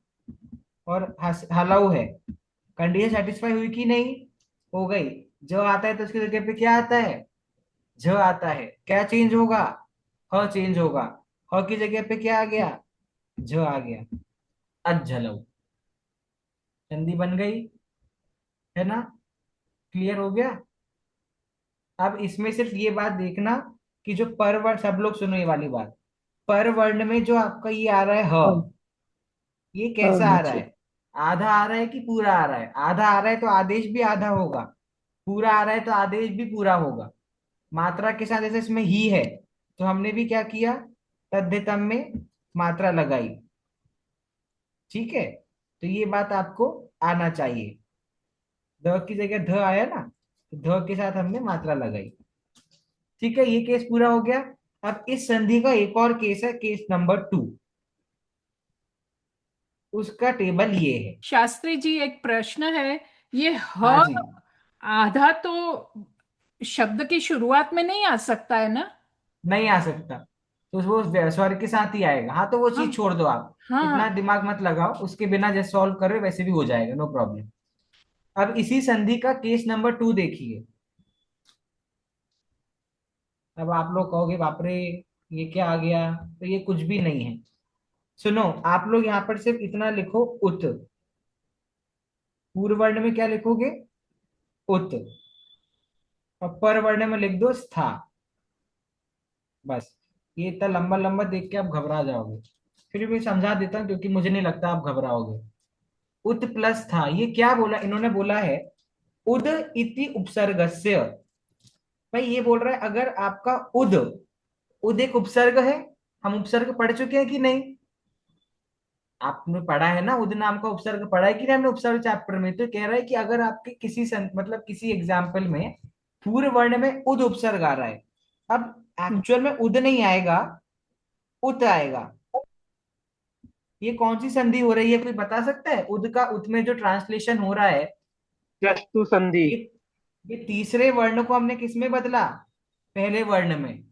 और हलाऊ है। कंडीशन सेटिस्फाई हुई कि नहीं? हो गई। जो आता है तो उसकी जगह पे क्या आता है, ज आता है। क्या चेंज होगा, ह चेंज होगा। ह की जगह पे क्या आ गया, ज आ गया। अज्जलऊ, संधि बन गई, है ना, क्लियर हो गया। अब इसमें सिर्फ ये बात देखना कि जो पर वर्ण, सब लोग सुनो ये वाली बात, पर वर्ण में जो आपका ये आ रहा है हाँ ह, ये हाँ कैसा हाँ आ रहा जी। है, आधा आ रहा है कि पूरा आ रहा है। आधा आ रहा है तो आदेश भी आधा होगा, पूरा आ रहा है तो आदेश भी पूरा होगा। मात्रा के साथ जैसे इसमें ही है, तो हमने भी क्या किया, तद्धितम में मात्रा लगाई। ठीक है, तो ये बात आपको आना चाहिए। ध की जगह ध आया ना, तो ध के साथ हमने मात्रा लगाई। ठीक है, ये केस पूरा हो गया। अब इस संधि का एक और केस है, केस नंबर 2। उसका टेबल ये है। शास्त्री जी एक प्रश्न है, ये ह हाँ जी, आधा तो शब्द की शुरुआत में नहीं आ सकता है ना? नहीं आ सकता, तो वो स्वर के साथ ही आएगा। हाँ, तो वो हाँ चीज छोड़ दो आप, इतना हाँ। दिमाग मत लगाओ, उसके बिना जैसे सॉल्व करो वैसे भी हो जाएगा, नो प्रॉब्लम। अब इसी संधि का केस नंबर 2 देखिए। अब आप लोग कहोगे बाप रे, ये क्या आ गया, तो ये कुछ भी नहीं है। सुनो, आप लोग यहाँ पर सिर्फ इतना लिखो, उत। पूर्व वर्ण में क्या लिखोगे, उत। और पर वर्ण में लिख दो स्था। बस, ये इतना लंबा लंबा देख के आप घबरा जाओगे। फिर भी समझा देता हूँ क्योंकि मुझे नहीं लगता आप घबराओगे। उत प्लस था, ये क्या बोला इन्होंने, बोला है उद इति उपसर्गस्य। भाई ये बोल रहा है अगर आपका उद, उद एक उपसर्ग है। हम उपसर्ग पढ़ चुके हैं कि नहीं, आपने पढ़ा है ना, उद नाम का उपसर्ग पढ़ा है कि नहीं हमने उपसर्ग चैप्टर में। तो कह रहा है कि अगर आपके किसी मतलब किसी एग्जाम्पल में पूर्व वर्ण में उद उपसर्ग आ रहा है, अब एक्चुअल में उद नहीं आएगा, उत आएगा। ये कौन सी संधि हो रही है, कोई बता सकता है? उद का उत में जो ट्रांसलेशन हो रहा है, जस्तु संधि। ये ये तीसरे वर्ण को हमने किस में बदला, पहले वर्ण में।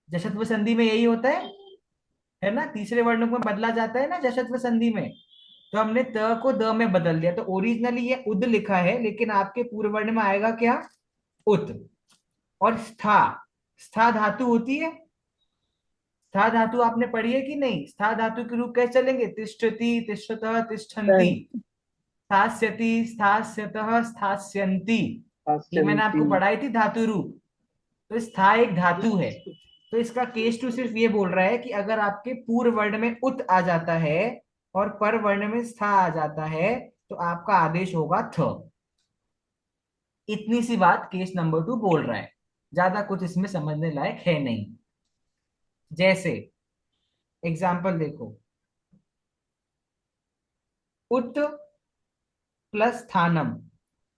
जशत्व संधि में यही होता है ना, तीसरे वर्ण को बदला जाता है ना जशत्व संधि में। तो हमने त को द में बदल दिया, तो ओरिजिनली ये उद लिखा है, लेकिन आपके पूर्व वर्ण में आएगा क्या, उत। और स्था, स्था धातु होती है। स्था धातु आपने पढ़ी है कि नहीं, स्था धातु के रूप कैसे चलेंगे, तिष्ठति, तिष्ठतः, तिष्ठन्ति, स्थास्यति, स्थास्यतः, स्थास्यन्ति। ये मैंने आस्यन्ति। आपको पढ़ाई थी धातु रूप। तो स्था एक धातु है। तो इसका केस टू सिर्फ ये बोल रहा है कि अगर आपके पूर्व वर्ण में उत आ जाता है और पर वर्ण में स्था आ जाता है, तो आपका आदेश होगा थ। इतनी सी बात केस नंबर 2 बोल रहा है, ज्यादा कुछ इसमें समझने लायक है नहीं। जैसे एग्जाम्पल देखो, उत प्लस स्थानम।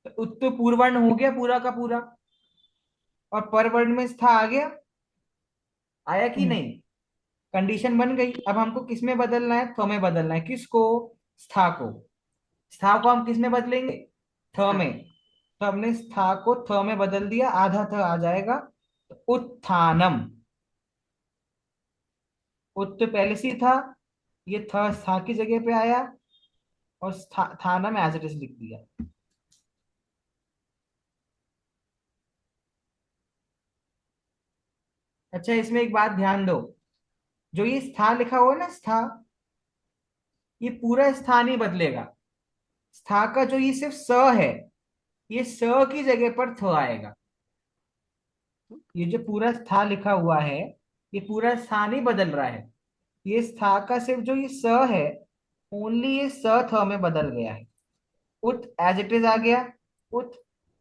तो उत तो पूर्ववर्ण हो गया पूरा का पूरा, और पर वर्ण में स्था आ गया, आया कि नहीं, कंडीशन बन गई। अब हमको किस में बदलना है, थ में बदलना है। किसको, स्था को। स्था को हम किस में बदलेंगे, थ में। तो हमने स्था को थ में बदल दिया, आधा थ आ जाएगा, तो उत्थानम। उत तो पहले से ही था, ये थ स्था की जगह पे आया, और थानम एज इट इज लिख दिया। अच्छा, इसमें एक बात ध्यान दो, जो ये स्था लिखा हुआ है ना, स्था, ये पूरा स्था नहीं बदलेगा। स्था का जो ये सिर्फ स है, ये स की जगह पर थ आएगा। ये जो पूरा स्था लिखा हुआ है, ये पूरा स्था नहीं बदल रहा है। ये स्था का सिर्फ जो ये स है, ओनली ये स थ में बदल गया है। उत एज इट इज आ गया, उत।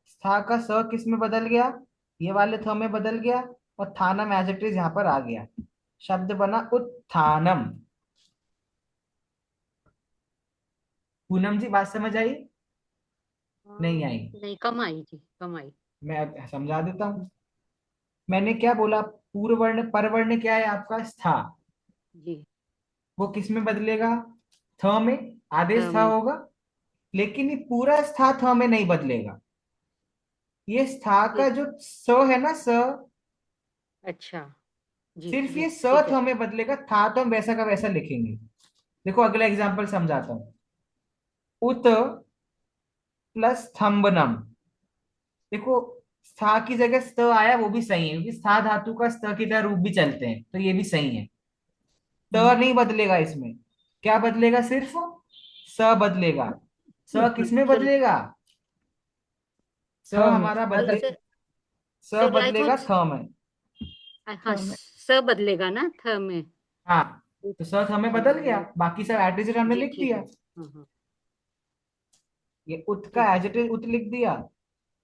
स्था का स किस में बदल गया, ये वाले थ में बदल गया, और थानम एज इट इज यहाँ पर आ गया। शब्द बना उत्थानम। पूनम जी बात समझ आई, नहीं आई? नहीं, कम आई जी, कम आई। मैं समझा देता हूँ। मैंने क्या बोला, पूर्व वर्ण पर वर्ण क्या है आपका, स्था। जी। वो किस में बदलेगा, थ में, आदेश था में। होगा। लेकिन ये पूरा स्था थ में नहीं बदलेगा। ये स्था का ठीक। जो स है ना, स, अच्छा। जी सिर्फ जी, ये स ठीक है। थ में बदलेगा, था तो हम वैसा का वैसा लिखेंगे। देखो अगला एग्जांपल समझाता हूं। उत प्लस थम्बनम। देखो, स्था की जगह स्त आया वो भी सही है, क्योंकि स्था धातु का स्त की तरह रूप भी चलते हैं, तो ये भी सही है। त नहीं बदलेगा इसमें। क्या बदलेगा? सिर्फ स बदलेगा। स किसमें सर बदलेगा? स थ में हमारा बदले, सर स सर आई बदलेगा थॉट थ में। हाँ थ में स बदलेगा ना थ में। हाँ, तो स थ में बदल गया, बाकी सब एज इट इज हमने जी लिख ठीक दिया। है। हाँ हाँ ये उत का ठीक है एज इट इज उत लिख दिया।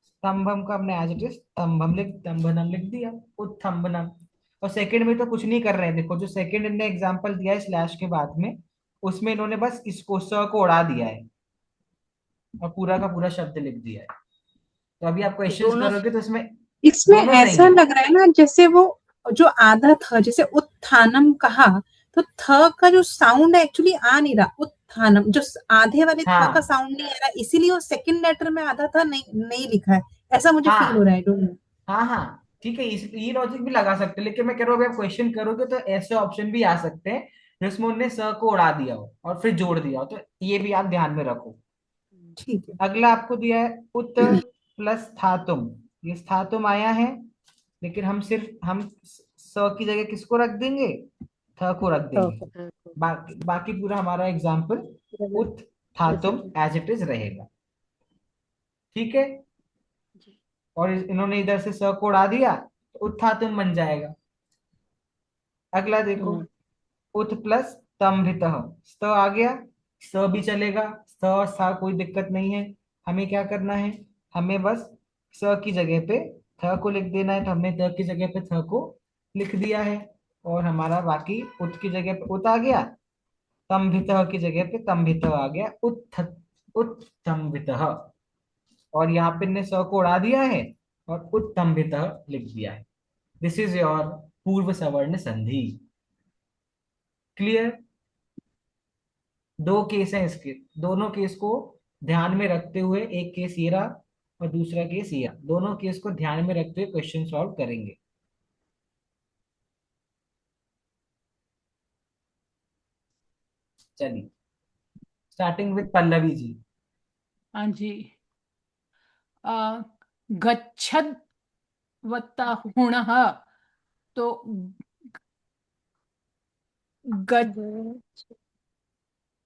स्तंभम का हमने एज इट इज स्तंभनम लिख दिया। उत्थम्बनम। और सेकंड में तो कुछ नहीं कर रहे हैं, देखो जो सेकंड इन्होंने एग्जांपल दिया है स्लैश के बाद में, उसमें इन्होंने बस इसको स को उड़ा दिया है और पूरा का पूरा शब्द लिख दिया है। तो अभी आप तो क्वेश्चंस दोनों करोगे तो उसमें इसमें दोनों सही ऐसा है। लग रहा है ना जैसे वो जो आधा था, जैसे उत्थानम कहा तो थ का जो साउंड है एक्चुअली आ नहीं रहा, उत्थानम जो आधे वाले थ का हाँ साउंड नहीं आ रहा, इसीलिए वो सेकंड लेटर में आधा था नहीं नहीं लिखा है, ऐसा मुझे फील हो हाँ रहा है। Don't know. हाँ हाँ, ठीक है, इस ये लॉजिक भी लगा सकते हैं, लेकिन मैं कह रहा हूँ अभी आप क्वेश्चन करोगे तो ऐसे ऑप्शन भी आ सकते हैं जिसमें उन्होंने स को उड़ा दिया हो और फिर जोड़ दिया हो, तो ये भी आप ध्यान में रखो। ठीक है। अगला आपको दिया है उत प्लस स्थातुम। ये स्थातुम आया है, लेकिन हम स की जगह किसको रख देंगे? थ को रख देंगे। थ बाकी बाकी पूरा हमारा एग्जाम्पल उत जैसे धातुम कि एज इट इज रहेगा। ठीक है। जी और इन्होंने इधर से स को उड़ा दिया तो उत्थातुम बन जाएगा। अगला देखो, उत प्लस स्तंभितः। स्त आ गया, स भी चलेगा, स सा कोई दिक्कत नहीं है। हमें क्या करना है? हमें बस स की जगह पे थ को लिख देना है, तो हमने त की जगह पे थ को लिख दिया है। और हमारा बाकी उत की जगह पे उत आ गया, तंभितः की जगह पे तंभितः आ गया, उत्तंभितः। और यहाँ पे ने स को उड़ा दिया है और उत्तंभितः लिख दिया है। दिस इज योर पूर्व सवर्ण संधि। क्लियर? दो केस हैं इसके, दोनों केस को ध्यान में रखते हुए, एक केस ये रहा और दूसरा केस ये रहा, दोनों केस को ध्यान में रखते हुए क्वेश्चन सॉल्व करेंगे। चलिए, स्टार्टिंग विद पल्लवी जी। हाँ जी। गच्छद वत्ता हुणः, तो ग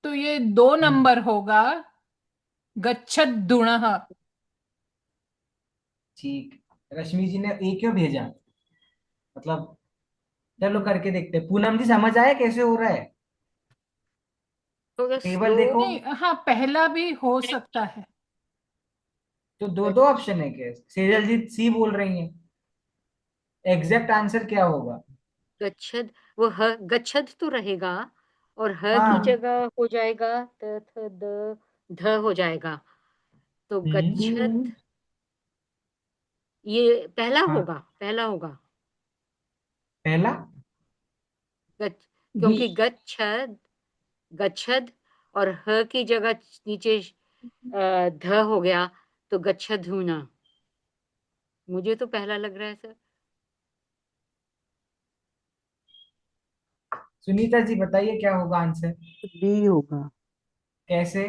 तो ये 2 नंबर होगा, गच्छद्दुणः। ठीक, रश्मि जी ने ए क्यों भेजा? मतलब चलो करके देखते हैं। पूनम जी समझ आया कैसे हो रहा है? थोड़ा टेबल स्लो। देखो, नहीं, हाँ पहला भी हो सकता है। तो दो दो ऑप्शन है क्या? सेजल जी सी बोल रही हैं, एग्जैक्ट आंसर क्या होगा? गच्छद, वो ह गच्छद तो रहेगा और ह की हाँ। जगह हो जाएगा त थ द ध हो जाएगा, तो गच्छद ये पहला हाँ, होगा, पहला होगा। पहला। गच बी। क्योंकि गच्छद गच्छद और ह की जगह नीचे ध हो गया, तो गच्छधूना। मुझे तो पहला लग रहा है सर। सुनीता जी बताइए क्या होगा आंसर? बी होगा। कैसे?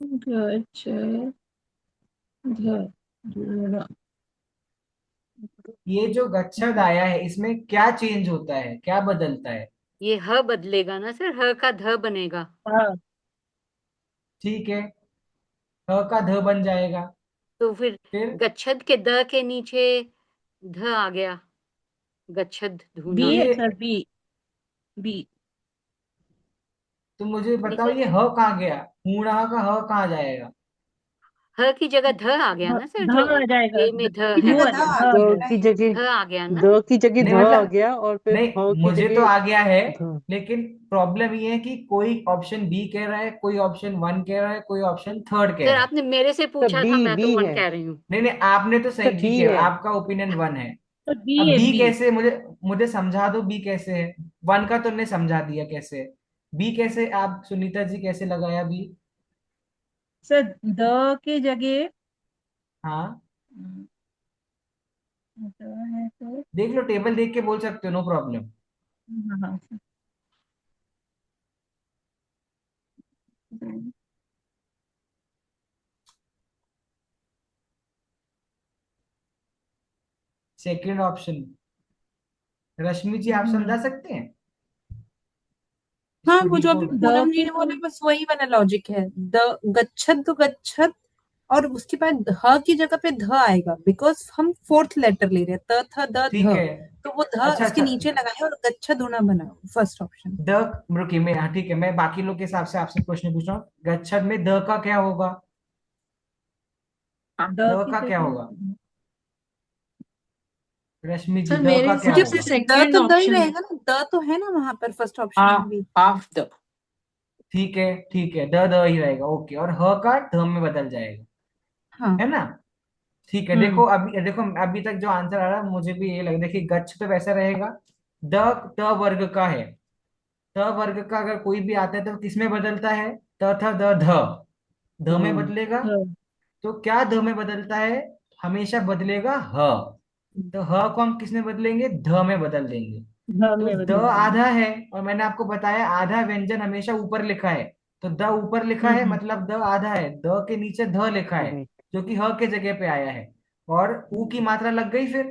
गच्छध धूना। ये जो गच्छद आया है इसमें क्या चेंज होता है, क्या बदलता है? ये ह बदलेगा ना सर, ह का ध बनेगा। हाँ, ठीक है, ह का ध बन जाएगा। तो फिर फिर गच्छद के द के नीचे ध आ गया, गच्छद बी धूना। है ये, सर, बी। बी। तुम मुझे नहीं बताओ सर, ये ह कहाँ गया? हूणा का ह कहाँ जाएगा? ह की जगह ध आ गया ध ना सर, ध जो आ जाएगा, ए में ध की है, जगह धुआं ध ध आ आ द गया, गया। की राइट। जगह, ध आ गया ना। द की जगह नहीं ध आ मतलब, गया और फिर नहीं, ह की मुझे तो जगह आ गया है, ध। लेकिन प्रॉब्लम ये है कि कोई ऑप्शन बी कह रहा है, कोई ऑप्शन वन कह रहा है, कोई ऑप्शन थर्ड कह सर रहा है। आपने मेरे से तो पूछा बी था, मैं तो बी वन है, कह रही हूँ। नहीं नहीं, आपने तो तो सही, बी ठीक है, है। आपका ओपिनियन वन है। तो बी अब है, बी बी। कैसे? मुझे मुझे समझा दो बी कैसे है। वन का तुमने समझा दिया कैसे है। बी कैसे? आप सुनीता जी कैसे लगाया बी? सर द के जगह हाँ, द है तो देख लो, टेबल देख के बोल सकते हो, नो प्रॉब्लम। हाँ हाँ sir. Second option. Rashmi ji आप समझा सकते हैं हाँ, इसको वो जो अभी डिकोड? पूनम जी ने बोला बस वही वाला लॉजिक है। द गच्छत तो गच्छत, और उसके बाद ह की जगह पे ध आएगा, बिकॉज हम फोर्थ लेटर ले रहे हैं, त थ द ठीक ध, है। तो वो ध अच्छा उसके अच्छा, नीचे लगाए और गच्छत होना बना फर्स्ट ऑप्शन। द, रुकिए मैं, हाँ ठीक है, मैं बाकी लोग के हिसाब से आपसे क्वेश्चन पूछ रहा हूँ। गच्छत में द का क्या होगा? द द की का क्या जगह होगा? रश्मि जी सर द मेरे का क्या मुझे हिसाब से होगा? सेकंड तो द ही ऑप्शन। रहेगा ना, द तो है ना वहां पर फर्स्ट ऑप्शन हाँ में भी। Half the. ठीक है ठीक है, द ही रहेगा, ओके। और ह का ध में बदल जाएगा, हाँ। है ना? ठीक है, देखो अभी, देखो अभी तक जो आंसर आ रहा है मुझे भी ये लग, देखिए गच्छ तो वैसा रहेगा, द त वर्ग का है, त वर्ग का अगर कोई भी आता है तो किस में बदलता है? त थ द ध, ध में बदलेगा। तो क्या ध में बदलता है? हमेशा बदलेगा ह। तो ह को हम किस में बदलेंगे? ध में बदल देंगे। ध तो में द बदल देंगे। आधा है, और मैंने आपको बताया आधा व्यंजन हमेशा ऊपर लिखा है, तो द ऊपर लिखा है हम्म मतलब द आधा है, द के नीचे ध लिखा है करेक्ट। जो कि ह के जगह पे आया है, और ऊ की मात्रा लग गई, फिर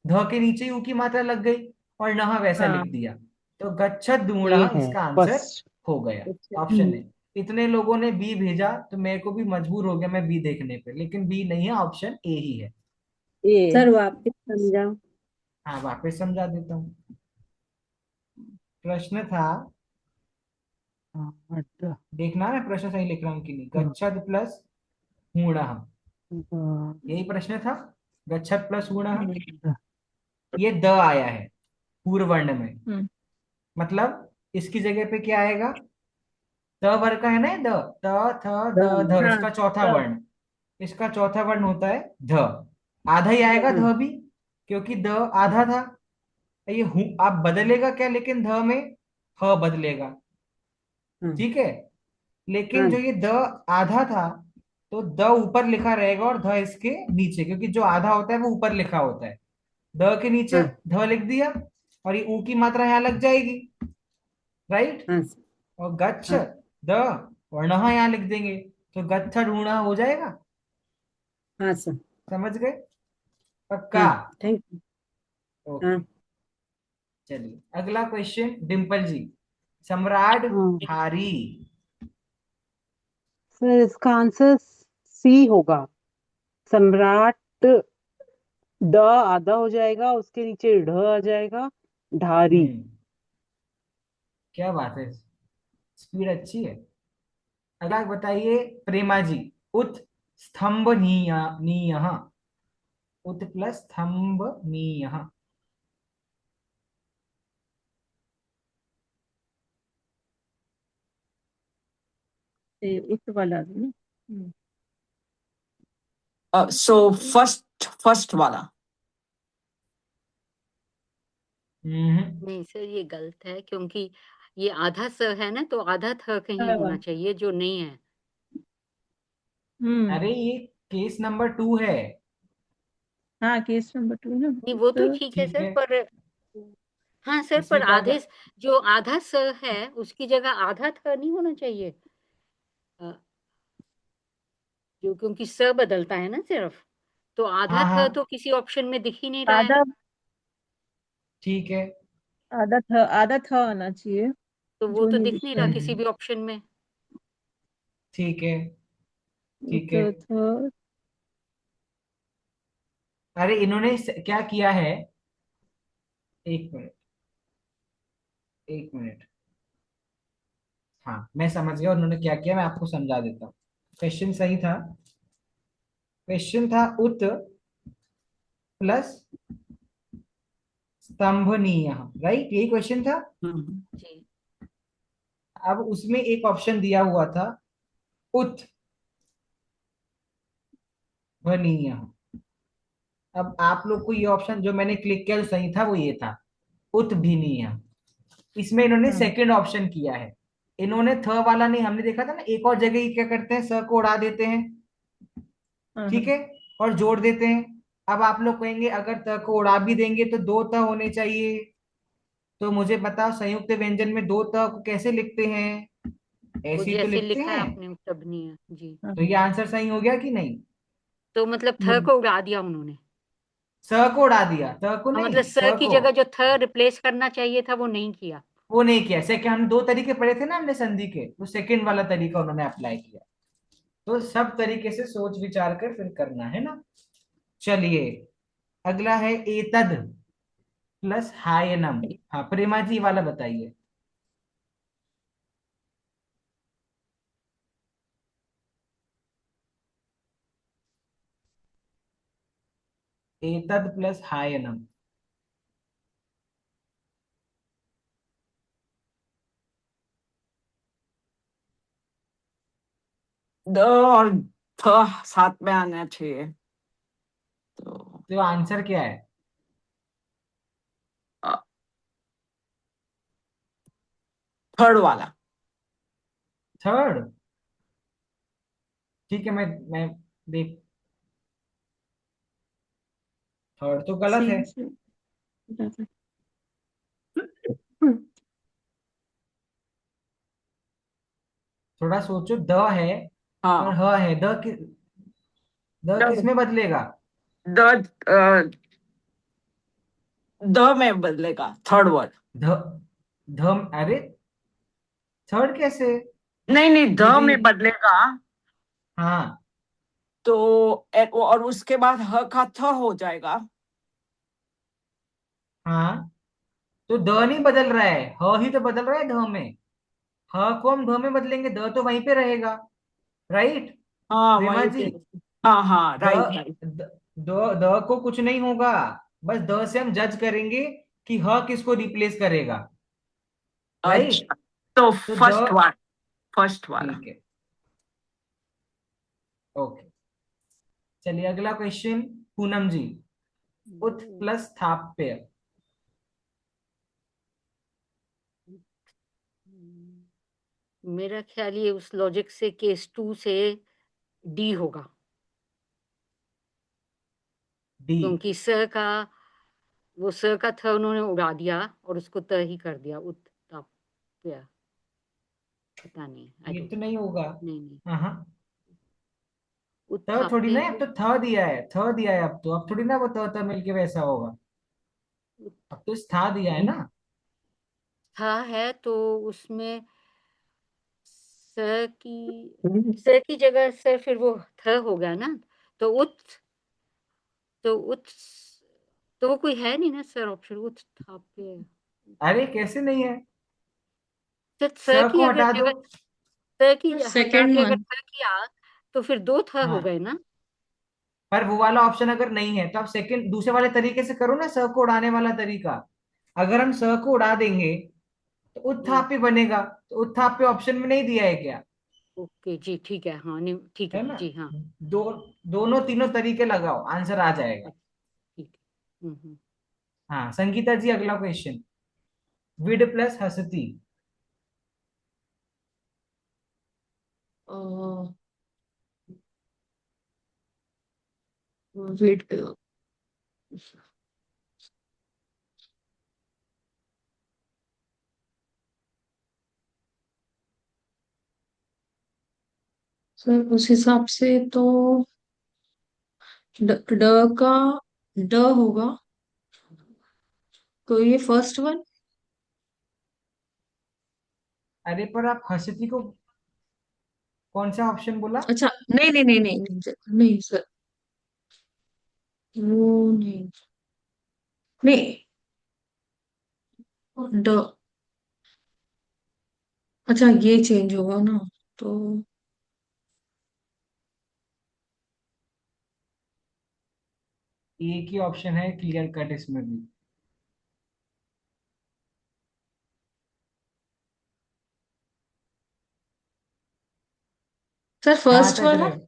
ध के नीचे ही ऊ की मात्रा लग गई, और नह वैसा लिख हाँ। दिया। तो गच्छत ये दूणः है इसका आंसर फर्स्ट। हो गया, अच्छा। ऑप्शन है। इतने लोगों ने बी भेजा तो मेरे को भी मजबूर हो गया मैं बी देखने पे, लेकिन बी नहीं है, ऑप्शन ए ही है। ए। सर वापिस समझाओ। हाँ वापस समझा देता हूँ। प्रश्न था, द देखना मैं प्रश्न सही लिख रहा हूँ कि नहीं। गच्छत प्लस हूणः, यही प्रश्न था। गच्छत प्लस हूणः, हम्म ये द आया है पूर्व वर्ण में, हम्म, मतलब इसकी जगह पे क्या आएगा? द वर्ग का है ना ये द, त थ द ध, हाँ। इसका चौथा द। वर्ण, इसका चौथा वर्ण होता है ध। आधा ही आएगा ध भी, क्योंकि द आधा था। ये हूं आप बदलेगा क्या लेकिन ध में? ह बदलेगा, ठीक है। लेकिन जो ये द आधा था, तो द ऊपर लिखा रहेगा और ध इसके नीचे, क्योंकि जो आधा होता है वो ऊपर लिखा होता है। द के नीचे ध लिख दिया, और ये ऊ की मात्रा यहाँ लग जाएगी, राइट। और गच्छ द, और नह यहाँ लिख देंगे, तो गच्छ ढूंढा हो जाएगा। हाँ सर। समझ गए? पक्का? Thank you. ओके, चलिए अगला क्वेश्चन, डिम्पल जी। सम्राट हारी। सर इसका आंसर सी होगा। सम्राट, ड आधा हो जाएगा, उसके नीचे ढ आ जाएगा, ढारी। क्या बात है, स्पीड अच्छी है। अगला बताइए प्रेमा जी। उत स्तंभनीय, नीयः, उत प्लस स्तंभनीयः। उस वाला ना। सो फर्स्ट फर्स्ट वाला। नहीं सर ये गलत है, क्योंकि ये आधा स है ना, तो आधा थ कहीं होना चाहिए जो नहीं है। अरे ये केस नंबर 2 है। हाँ, केस नंबर 2 ना। नहीं वो तो ठीक है ठीक सर, है, पर हाँ सर, इसमें पर क्या आधे जो आधा स है उसकी जगह आधा थ नहीं होना चाहिए। अ, जो क्योंकि स बदलता है ना सिर्फ, तो आधा हाँ हाँ, थ तो किसी ऑप्शन में दिख ही नहीं रहा है, आधा ठीक है आधा था आना चाहिए, तो वो जो तो नहीं दिख दिख नहीं रहा रहा है। किसी भी ऑप्शन में। ठीक है ठीक है। तो था। अरे इन्होंने क्या किया है, एक मिनट, एक मिनट। हाँ मैं समझ गया उन्होंने क्या किया, मैं आपको समझा देता हूँ। क्वेश्चन सही था, क्वेश्चन था उत प्लस स्तंभनीय, राइट, यही क्वेश्चन था। जी। अब उसमें एक ऑप्शन दिया हुआ था उत्भनीय। अब आप लोग को ये ऑप्शन जो मैंने क्लिक किया जो सही था वो ये था उत्भिनीय। इसमें इन्होंने सेकंड ऑप्शन किया है, इन्होंने थ वाला नहीं, हमने देखा था ना एक और जगह ही क्या करते हैं, स को उड़ा देते हैं, ठीक है, और जोड़ देते हैं। अब आप लोग कहेंगे अगर त को उड़ा भी देंगे तो दो त होने चाहिए, तो मुझे बताओ संयुक्त व्यंजन में दो त को कैसे लिखते हैं? वो ऐसे ही तो जैसे लिखते लिखा है हैं। आपने तबनीय जी। तो ये आंसर सही हो गया कि नहीं? तो मतलब थ को उड़ा दिया उन्होंने। स को उड़ा दिया, त को हाँ, नहीं, मतलब स स की को। जगह जो थ रिप्लेस करना चाहिए था वो नहीं किया। वो नहीं किया। सेकंड, हम दो तरीके पढ़े थे ना हमने संधि के, तो सेकंड वाला तरीका उन्होंने अप्लाई किया। तो सब तरीके से सोच विचार कर फिर करना है ना। चलिए, अगला है एतद प्लस हायनम। हाँ प्रेमा जी वाला बताइए। एतद प्लस हायनम। द और थ साथ में आना चाहिए। तो तो आंसर क्या है? थर्ड वाला। थर्ड? ठीक है, मैं देख, थर्ड तो गलत है। सेम से बराबर। थोड़ा सोचो, द है और हाँ, ह है, द किस में बदलेगा? द द में बदलेगा थर्ड वर्ड। ध ध अरे थर्ड कैसे? नहीं नहीं, द ये भी, में बदलेगा। हाँ तो और उसके बाद ह का थ हो जाएगा। हाँ, तो द नहीं बदल रहा है, ह ही तो बदल रहा है ध में। ह को हम ध में बदलेंगे, द तो वहीं पे रहेगा, राइट हाँ प्रेमा वहीं जी? पे। हाँ हाँ, the right right. The the को कुछ नहीं होगा, बस द से हम जज करेंगे कि ह किसको रिप्लेस करेगा, राइट? अच्छा, तो तो द, फर्स्ट वाला, फर्स्ट वाला। ठीक है, ओके। चलिए अगला क्वेश्चन, पूनम जी। उत प्लस स्थाप्य। मेरा ख्याल ये उस लॉजिक से केस 2 से डी होगा, डी? क्योंकि स का थ उन्होंने उड़ा दिया और उसको त ही कर दिया, उत्ताप्य। पता नहीं, आई ये डोंट तो नहीं होगा। नो। नहीं नहीं, हाँ हाँ, त थोड़ी ना उत्थाप्य। है, अब तो थ दिया है, थ दिया है, अब थोड़ी ना वो त मिलके वैसा होगा, अब तो स्था दिया है ना। था है तो उसमें स की जगह से फिर वो थ हो गया ना, तो तो उत तो वो कोई है नहीं ना सर ऑप्शन, उत्थाप्य। अरे कैसे नहीं है? तो स स की को अगर हटा दो। जगह स की हटा सेकंड के अगर वन। थ किया तो फिर दो थ हो हाँ, गए ना। पर वो वाला ऑप्शन अगर नहीं है तो आप सेकंड दूसरे वाले तरीके से करो ना, स को उड़ाने वाला तरीका। अगर हम स को उड़ा देंगे तो उत्थापि बनेगा, तो उत्थापि ऑप्शन में नहीं दिया है क्या? ओके जी, ठीक है, हाँ नहीं ठीक है है ना? जी, हाँ। दो दोनों तीनों तरीके लगाओ, आंसर आ जाएगा। अच्छा, ठीक है। हाँ संगीता जी, अगला क्वेश्चन, विड प्लस हसती। वेट, सर उस हिसाब से तो ड का ड होगा, तो ये फर्स्ट वन। अरे पर आप हसती को कौन सा ऑप्शन बोला? अच्छा, नहीं नहीं नहीं नहीं नहीं नहीं सर, वो नहीं, नहीं, ड, अच्छा ये चेंज होगा ना, तो एक ही ऑप्शन है क्लियर कट इसमें भी। सर कहाँ फर्स्ट तक वाला, रहे?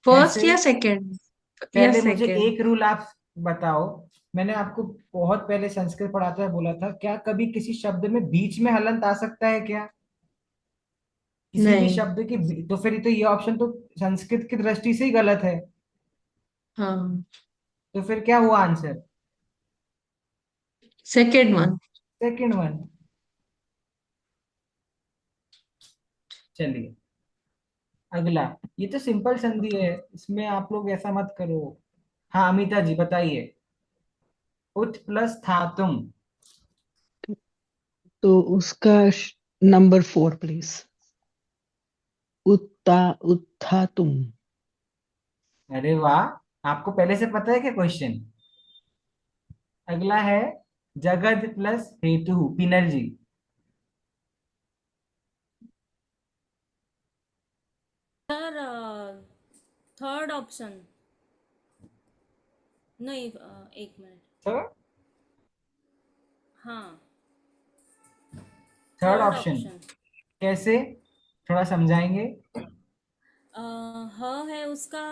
फर्स्ट कैसे? या सेकंड, या पहले मुझे सेकंड। एक रूल आप बताओ। मैंने आपको बहुत पहले संस्कृत पढ़ाते हुए बोला था, क्या कभी किसी शब्द में बीच में हलंत आ सकता है क्या? किसी भी नहीं। शब्द की तो फिर तो ये ऑप्शन तो संस्कृत की दृष्टि से ही गलत है। हाँ, तो फिर क्या हुआ answer? Second one. Second one. चलिए अगला, ये तो सिंपल संधि है, इसमें आप लोग ऐसा मत करो। हाँ अमिता जी बताइए। उत प्लस था तुम। तो उसका नंबर 4 प्लीज। उत्ता उत्था तुम। अरे वाह, आपको पहले से पता है क्या क्वेश्चन? अगला है जगद प्लस हेतु, Pinal ji. Sir third option. नहीं एक मिनट। तो हाँ थर्ड थर्ड ऑप्शन ऑप्शन। कैसे, थोड़ा समझाएंगे? ह है उसका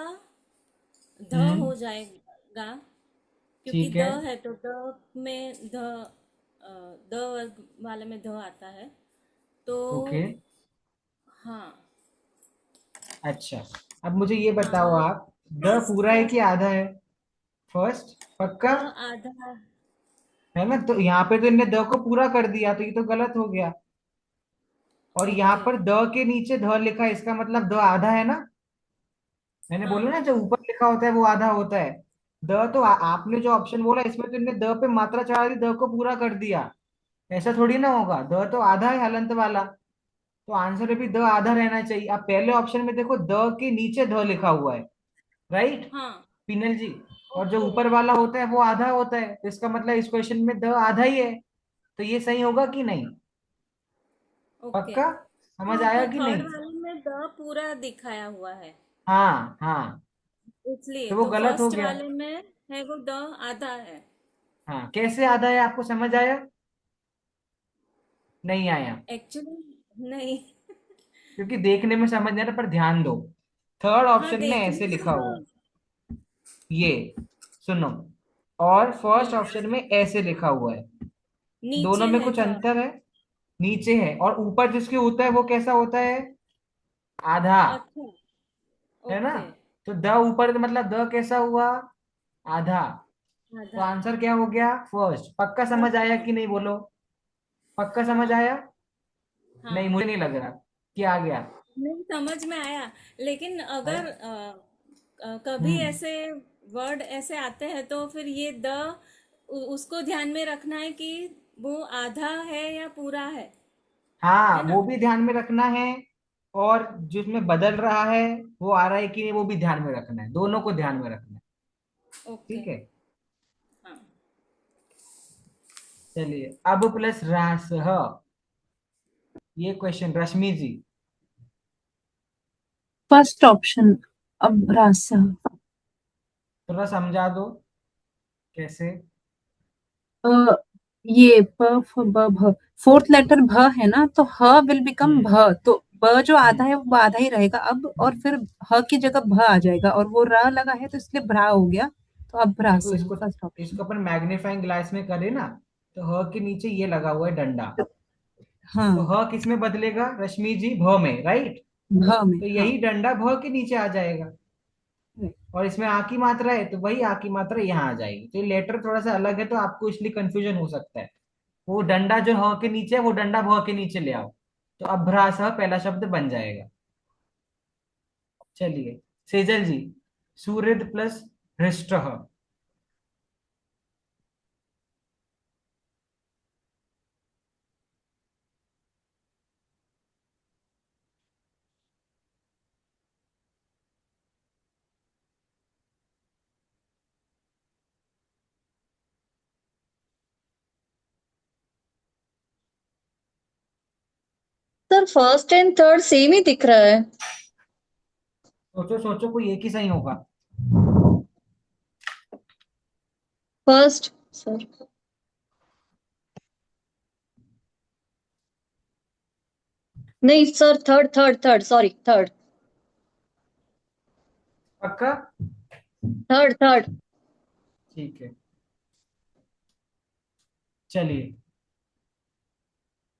ध हम्म। हो जाएगा, क्योंकि ठीक द है। है तो द में द वर्ग वाले में ध आता है तो ओके। हाँ। अच्छा, अब मुझे ये हाँ बताओ और आप, द फर्स्ट पूरा है कि फर्स्ट आधा है? फर्स्ट पक्का? द आधा। है ना, तो यहाँ पे तो इनने द को पूरा कर दिया, तो ये तो गलत हो गया। और यहाँ ओके। पर द के नीचे ध लिखा है, इसका मतलब द आधा है ना। मैंने बोला हाँ ना, जो ऊपर लिखा होता है वो आधा होता है। द तो आपने जो ऑप्शन बोला इसमें तो इनने द पे मात्रा चढ़ा दी, द को पूरा कर दिया। ऐसा थोड़ी ना होगा, द तो आधा है हलंत वाला। तो आंसर भी द आधा रहना चाहिए। अब पहले ऑप्शन में देखो द के नीचे ध लिखा हुआ है, राइट हाँ। पिनल जी। और जो ओके ऊपर वाला होता है वो आधा होता है, तो इसका मतलब इस क्वेश्चन में द आधा ही है। तो ये सही होगा कि नहीं? ओके। पक्का? समझ हाँ आया तो कि थर्ड नहीं? वाले में द पूरा दिखाया हुआ है, हाँ हाँ। इसलिए तो वो तो गलत हो फर्स्ट गया। वाले में है वो द आधा है। हाँ, कैसे आधा है आपको समझ आया? नहीं आया? एक्चुअली नहीं। क्योंकि देखने में समझ नहीं आ रहा, पर ध्यान दो। थर्ड हाँ ऑप्शन में देखने ऐसे में लिखा हुआ तो। है, ये सुनो। और फर्स्ट हम्म। ऑप्शन में ऐसे लिखा हुआ है। दोनों नीचे में है कुछ द। अंतर है। नीचे है, और ऊपर जिसके होता है वो कैसा होता है? आधा। अच्छा। है ना। ओके। तो द ऊपर, तो मतलब द कैसा हुआ? आधा। तो आधा। आंसर क्या हो गया? फर्स्ट। पक्का समझ आया ओके। कि नहीं, बोलो? पक्का समझ हाँ आया? नहीं, हाँ। मुझे नहीं लग रहा कि आ गया। नहीं समझ में आया, लेकिन है। अगर कभी हम्म। ऐसे वर्ड ऐसे आते हैं तो फिर ये द उसको ध्यान में रखना है कि वो आधा है या पूरा हाँ है ना। वो भी ध्यान में रखना है। और जिसमें बदल रहा है वो आ रहा है कि नहीं वो भी ध्यान में रखना है, दोनों को ध्यान में रखना है। ओके। ठीक है। हाँ। चलिए, अब प्लस रास ह, ये question Rashmi ji. First option अभ्रास। थोड़ा समझा दो कैसे। अ, ये प फ ब भ, फोर्थ लेटर भ है ना, तो ह विल बिकम हम्म। भ। तो ब जो आधा हम्म। है वो आधा ही रहेगा अब, और हम्म। फिर ह की जगह भ आ जाएगा, और वो र लगा है तो इसलिए भ्रा हो गया। तो अब देखो भ्रास है इसको, फर्स्ट ऑप्शन। इसको अपन मैग्नीफाइंग ग्लास में करें ना, तो ह के नीचे ये लगा हुआ है डंडा। तो हाँ ह किस में बदलेगा रश्मि जी? भ में, राइट। भ में तो हाँ। यही डंडा भ के नीचे आ जाएगा। और इसमें आ की मात्रा है तो वही आ की मात्रा यहाँ आ जाएगी। तो ये लेटर थोड़ा सा अलग है, तो आपको इसलिए कंफ्यूजन हो सकता है। वो डंडा जो ह के नीचे है वो डंडा भ के नीचे ले आओ, तो अभ्रास पहला शब्द बन जाएगा। चलिए, सेजल जी। सूर्य प्लस हृष्ट। Sir first and third same ही दिख रहा है। सोचो सोचो, कोई एक ही सही होगा। First sir. नहीं sir, third third third, sorry third. पक्का? Third third. ठीक है, चलिए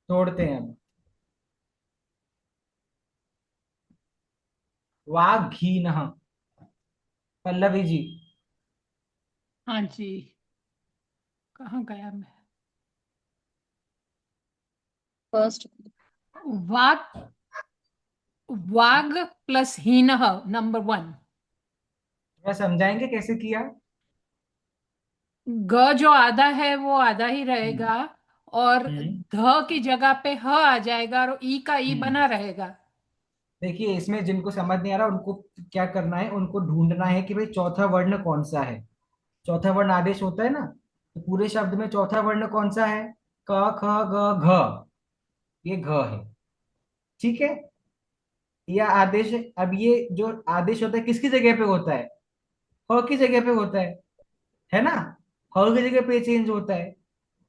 तोड़ते हैं अब। वाघीन, पल्लवी जी। हाँ जी, कहाँ गया मैं? फर्स्ट। वाग, वाग प्लस हीन नंबर 1। थोड़ा समझाएंगे कैसे किया? ग जो आधा है वो आधा ही रहेगा, और हम्म ध की जगह पे ह आ जाएगा, और ई का ई हम्म बना रहेगा। देखिए, इसमें जिनको समझ नहीं आ रहा उनको क्या करना है, उनको ढूंढना है कि भाई चौथा वर्ण कौन सा है। चौथा वर्ण आदेश होता है ना, तो पूरे शब्द में चौथा वर्ण कौन सा है? क ख ग घ, ये घ है। ठीक है, यह आदेश है। अब ये जो आदेश होता है किसकी जगह पे होता है? ह की जगह पे होता है ना? ह की जगह पे चेंज होता है।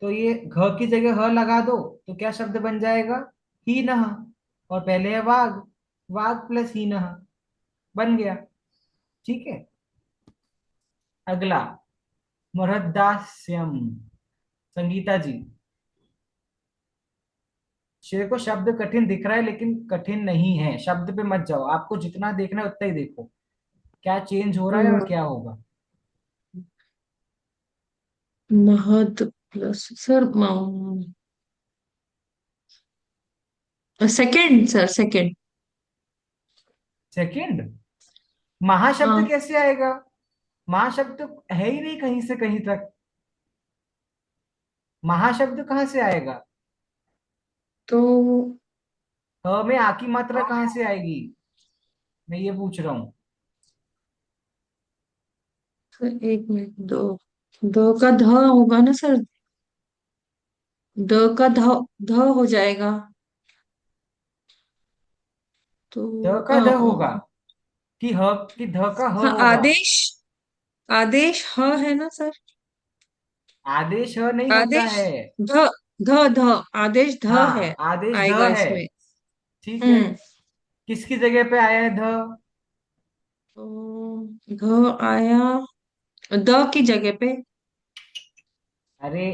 तो ये घ की जगह ह लगा दो, तो क्या शब्द बन जाएगा? ही नह। और पहले है वाघ, वाघ प्लस ही नह, बन गया। ठीक है, अगला मृदास्यम। संगीता जी, शेर को शब्द कठिन दिख रहा है लेकिन कठिन नहीं है, शब्द पे मत जाओ, आपको जितना देखना है उतना ही देखो, क्या चेंज हो रहा है और क्या होगा। महद plus sir, second sir, second. Second? महाशब्द हाँ, कैसे आएगा? महाशब्द तो है ही नहीं कहीं से कहीं तक, महाशब्द कहाँ से आएगा? तो में आ की मात्रा कहाँ से आएगी, मैं ये पूछ रहा हूँ। सर एक मिनट, दो, दो का ध होगा ना सर, द का ध, ध हो जाएगा। तो द का ध होगा कि ह, कि ध का ह हाँ, होगा? आदेश, आदेश ह है ना सर? आदेश ह नहीं होता आदेश है। ध, ध ध, आदेश ध है, हाँ, आदेश ध आएगा है। इसमें। ठीक है, हम्म। किसकी जगह पे आया है ध? तो ध आया द की जगह पे। अरे,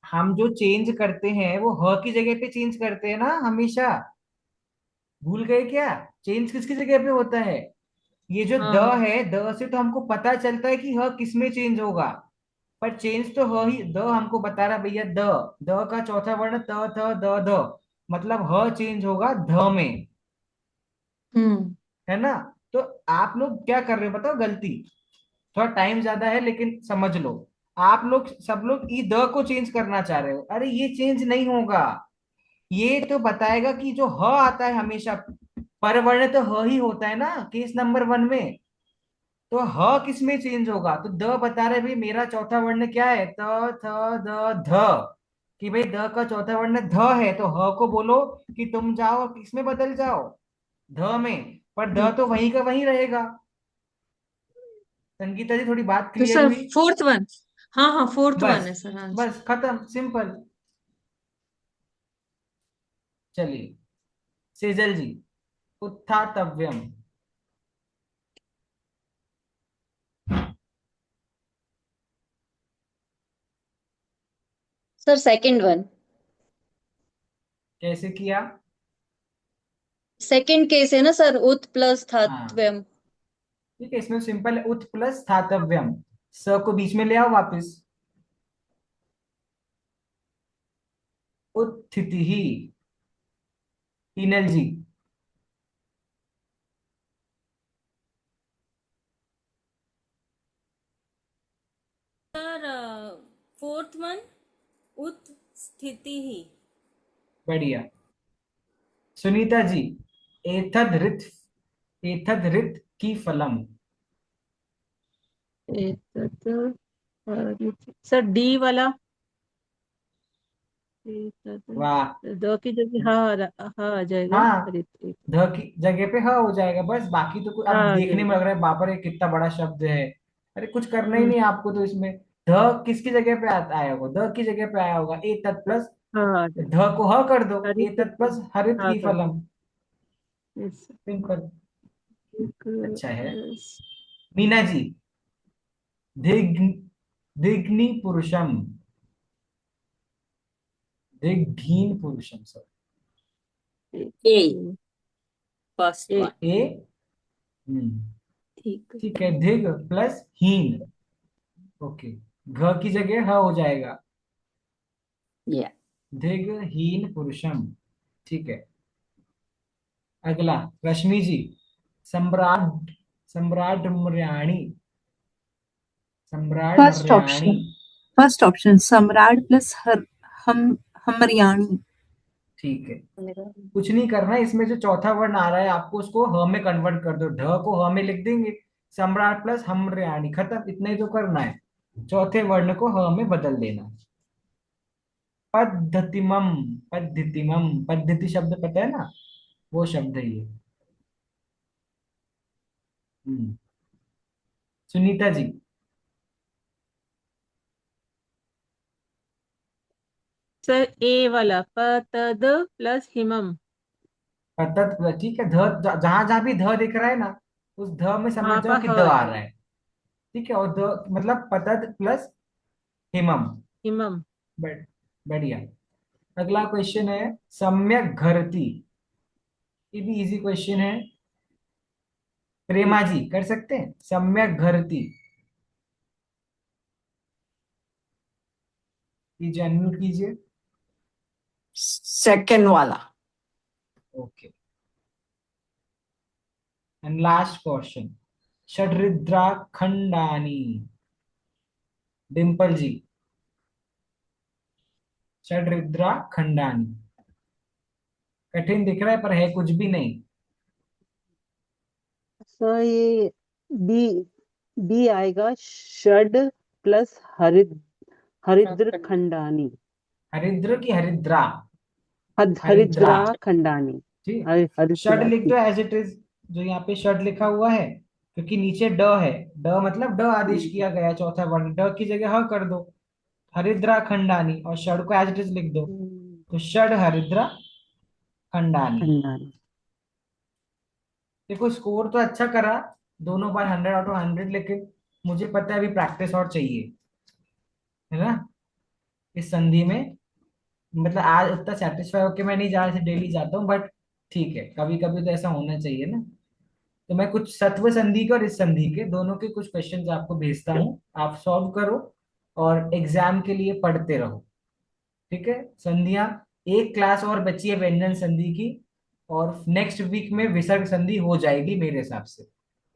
हम जो चेंज करते हैं वो ह की जगह पे चेंज करते हैं ना हमेशा, भूल गए क्या? चेंज किसकी जगह पे होता है? ये जो द हाँ। है, द से तो हमको पता चलता है कि ह किस में चेंज होगा, पर चेंज तो ह ही, द हमको बता रहा भैया द, द का चौथा वर्ण त थ द ध, मतलब ह चेंज होगा ध में, हम्म। है ना? तो आप लोग क्या कर रहे हो बताओ गलती, थोड़ा टाइम ज्यादा है लेकिन समझ लो। आप लोग सब लोग ई द को चेंज करना चाह रहे हो, अरे ये चेंज नहीं होगा। ये तो बताएगा कि जो ह आता है हमेशा, परवर्ण तो ह ही होता है ना केस नंबर वन में, तो ह किस में चेंज होगा? तो द बता रहे भाई मेरा चौथा वर्ण क्या है, त थ द ध, कि भाई द का चौथा वर्ण ध है, तो ह को बोलो कि तुम जाओ और किस में बदल जाओ, ध में, पर द तो वहीं का वहीं रहेगा। संगीता जी, थोड़ी बात तो क्लियर सर हुई? फोर्थ वन, हाँ हाँ, फोर्थ वन बस, है सर आंसर। बस खत्म, सिंपल। चलिए, सेजल जी, उत्थातव्यम। Sir second one. कैसे किया? सेकंड केस है ना सर, उत प्लस हाँ, धात्वयम। ठीक है, इसमें सिंपल है, उत प्लस स्थातव्यम, स को बीच में ले आओ वापस, उत्थिति ही। हीनल जी, सर फोर्थ वन, उत स्थिति ही। बढ़िया। सुनीता जी, एतद ऋत, एतद ऋत की फलम। सर डी वाला, एतत्, वाह, दो की जगह हाँ आ जाएगा। हाँ, अरे ध की जगह पे ह हो जाएगा, बस बाकी तो कुछ, अब हाँ आ देखने में जाएगा। लग रहा है बाप रे कितना बड़ा शब्द है। अरे कुछ करना ही हम्म, नहीं है आपको तो इसमें। ध किसकी जगह पे आया होगा? ध की जगह पे आया होगा ए तत् प्लस, हाँ आ जाएगा। ध को ह कर दो, ए हरित तत् प्लस हरित हाँ की कर दो। फलम। यस। सिंपल, एक अच्छा है। प्लस। मीना जी, दिग, दिग्नि पुरुषम, दिग्घीन पुरुषम सर। ए, एक फर्स्ट ए, वन। ए, हम्म, ठीक है। ठीक है, दिग प्लस हीन, ओके, घ की जगह ह हो जाएगा, या दिग हीन पुरुषम। ठीक है, अगला रश्मि जी, सम्राट, सम्राट मृाणी। सम्राट first Haryani. Option, first option सम्राट प्लस हमरियाणी। ठीक है, कुछ नहीं करना है, इसमें जो चौथा वर्ण आ रहा है आपको उसको ह में कन्वर्ट कर दो, ढ को ह में लिख देंगे, सम्राट प्लस हमरियाणी, खत्म, इतना ही तो करना है, चौथे वर्ण को ह में बदल देना। पद्धतिमम, पद्धतिमम, पद्धति शब्द पता है ना, वो शब्द है ये। हम्म, सुनीता जी। सर ए वाला पतद प्लस हिमम। पतत, ठीक है, ध जहां जहां भी ध दिख रहा है ना, उस ध में समझ वहां जाओ पर कि ह द आ आ रहा जाएगा। है। ठीक है, और द मतलब पतत प्लस हिमम। हिमम। बढ़िया। अगला क्वेश्चन है सम्यक घरती, ये भी इजी क्वेश्चन है, प्रेमा जी कर सकते हैं, सम्यक घरती, कीजिए, अनम्यूट कीजिए। सेकंड वाला। ओके, एंड लास्ट क्वेश्चन, षड्रिद्रा खंडानी, डिम्पल जी, षड्रिद्रा खंडानी, कठिन दिख रहा है पर है कुछ भी नहीं। सर ये बी बी आएगा, षड प्लस हरिद्र खंडानी। हरिद्र की हरिद्रा, हरिद्रा, हरिद्रा खंडानी। ठीक, षड हरिद्रा, लिख दो ठीक। एज इट इज, जो यहाँ पे षड लिखा हुआ है, क्योंकि नीचे ड है, ड मतलब ड आदेश किया गया है, चौथा वर्ण, ड की जगह ह कर दो, हरिद्रा खंडानी, और षड को एज इट इज लिख दो, तो षड हरिद्रा खंडानी। खंडानी। देखो स्कोर तो अच्छा करा, दोनों बार 100 आउट ऑफ 100, लेकिन मुझे पता है अभी प्रैक्टिस और चाहिए, है ना, इस संधि में। मतलब आज उतना सेटिस्फाई होके मैं नहीं जा रहा, डेली जाता हूँ, बट ठीक है, कभी कभी तो ऐसा होना चाहिए ना। तो मैं कुछ सत्व संधि के और इस संधि के दोनों के कुछ क्वेश्चंस आपको भेजता हूँ, आप सॉल्व करो और एग्जाम के लिए पढ़ते रहो। ठीक है, संधियां, एक क्लास और बची है व्यंजन संधि की, और नेक्स्ट वीक में विसर्ग संधि हो जाएगी मेरे हिसाब से।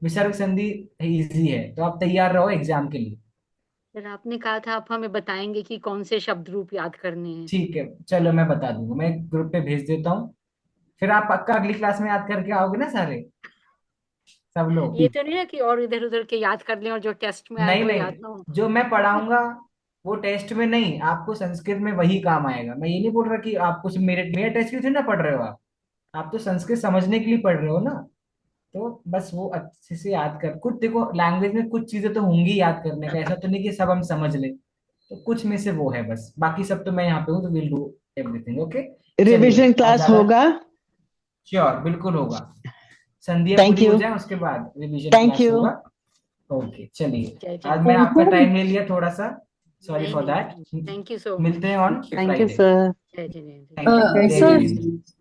विसर्ग संधि इजी है, तो आप तैयार रहो एग्जाम के लिए। सर आपने कहा था आप हमें बताएंगे कि कौन से शब्द रूप याद करने हैं। ठीक है, चलो मैं बता दूंगा, मैं ग्रुप पे भेज देता हूँ, फिर आप पक्का अगली क्लास में याद करके आओगे ना सारे, सब लोग। ये तो नहीं है कि और इधर उधर के याद कर लें और जो टेस्ट में आए नहीं वो नहीं, याद ना हो। जो मैं पढ़ाऊंगा वो टेस्ट में नहीं, आपको संस्कृत में वही काम आएगा। मैं ये नहीं बोल रहा कि आपको सिर्फ मेरे टेस्ट के लिए ना पढ़ रहे हो आप तो संस्कृत समझने के लिए पढ़ रहे हो ना, तो बस वो अच्छे से याद कर, कुछ देखो लैंग्वेज में कुछ चीजें तो होंगी याद करने का, ऐसा तो नहीं कि सब हम समझ ले, तो कुछ में से वो है बस, बाकी सब तो मैं यहाँ पे हूँ, तो will do everything. Okay, revision चलिए आज क्लास ज्यादा, होगा। श्योर बिल्कुल होगा, संधियां थैंक पूरी हो यू। जाए उसके बाद रिवीजन थैंक क्लास यू। होगा। ओके चलिए, जय आज जय। मैं आपका टाइम ले लिया थोड़ा सा, सॉरी नहीं फॉर नहीं, दैट। थैंक यू सो मिलते हैं much. On thank you Friday. Sir. जय जिनेन्द्र। थैंक यू, जय सर जिनेन्द्र।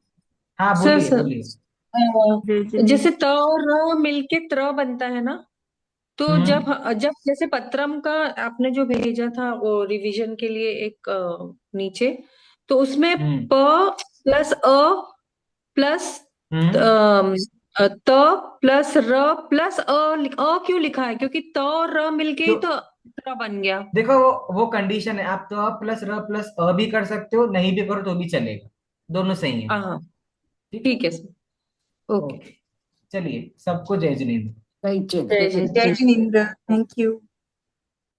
हाँ सर बोलिए सर बोलिए। जैसे त और र मिलके त्र बनता है ना, तो जब हम्म जब जैसे पत्रम का आपने जो भेजा था वो रिवीजन के लिए एक नीचे, तो उसमें हम्म प प्लस अ प्लस हम्म त प्लस र प्लस अ क्यों लिखा है? क्योंकि त और र मिलके ही तो तो त्र बन गया। देखो वो कंडीशन है, आप तो अ प्लस र प्लस अ भी कर सकते हो, नहीं भी करो तो भी चलेगा, दोनों सही है। हाँ ठीक है, ठीक है सर। ओके। ओके, चलिए सबको जय जिनेन्द्र। जय जिनेन्द्र। जय जय जिनेन्द्र। Jinendra, thank you.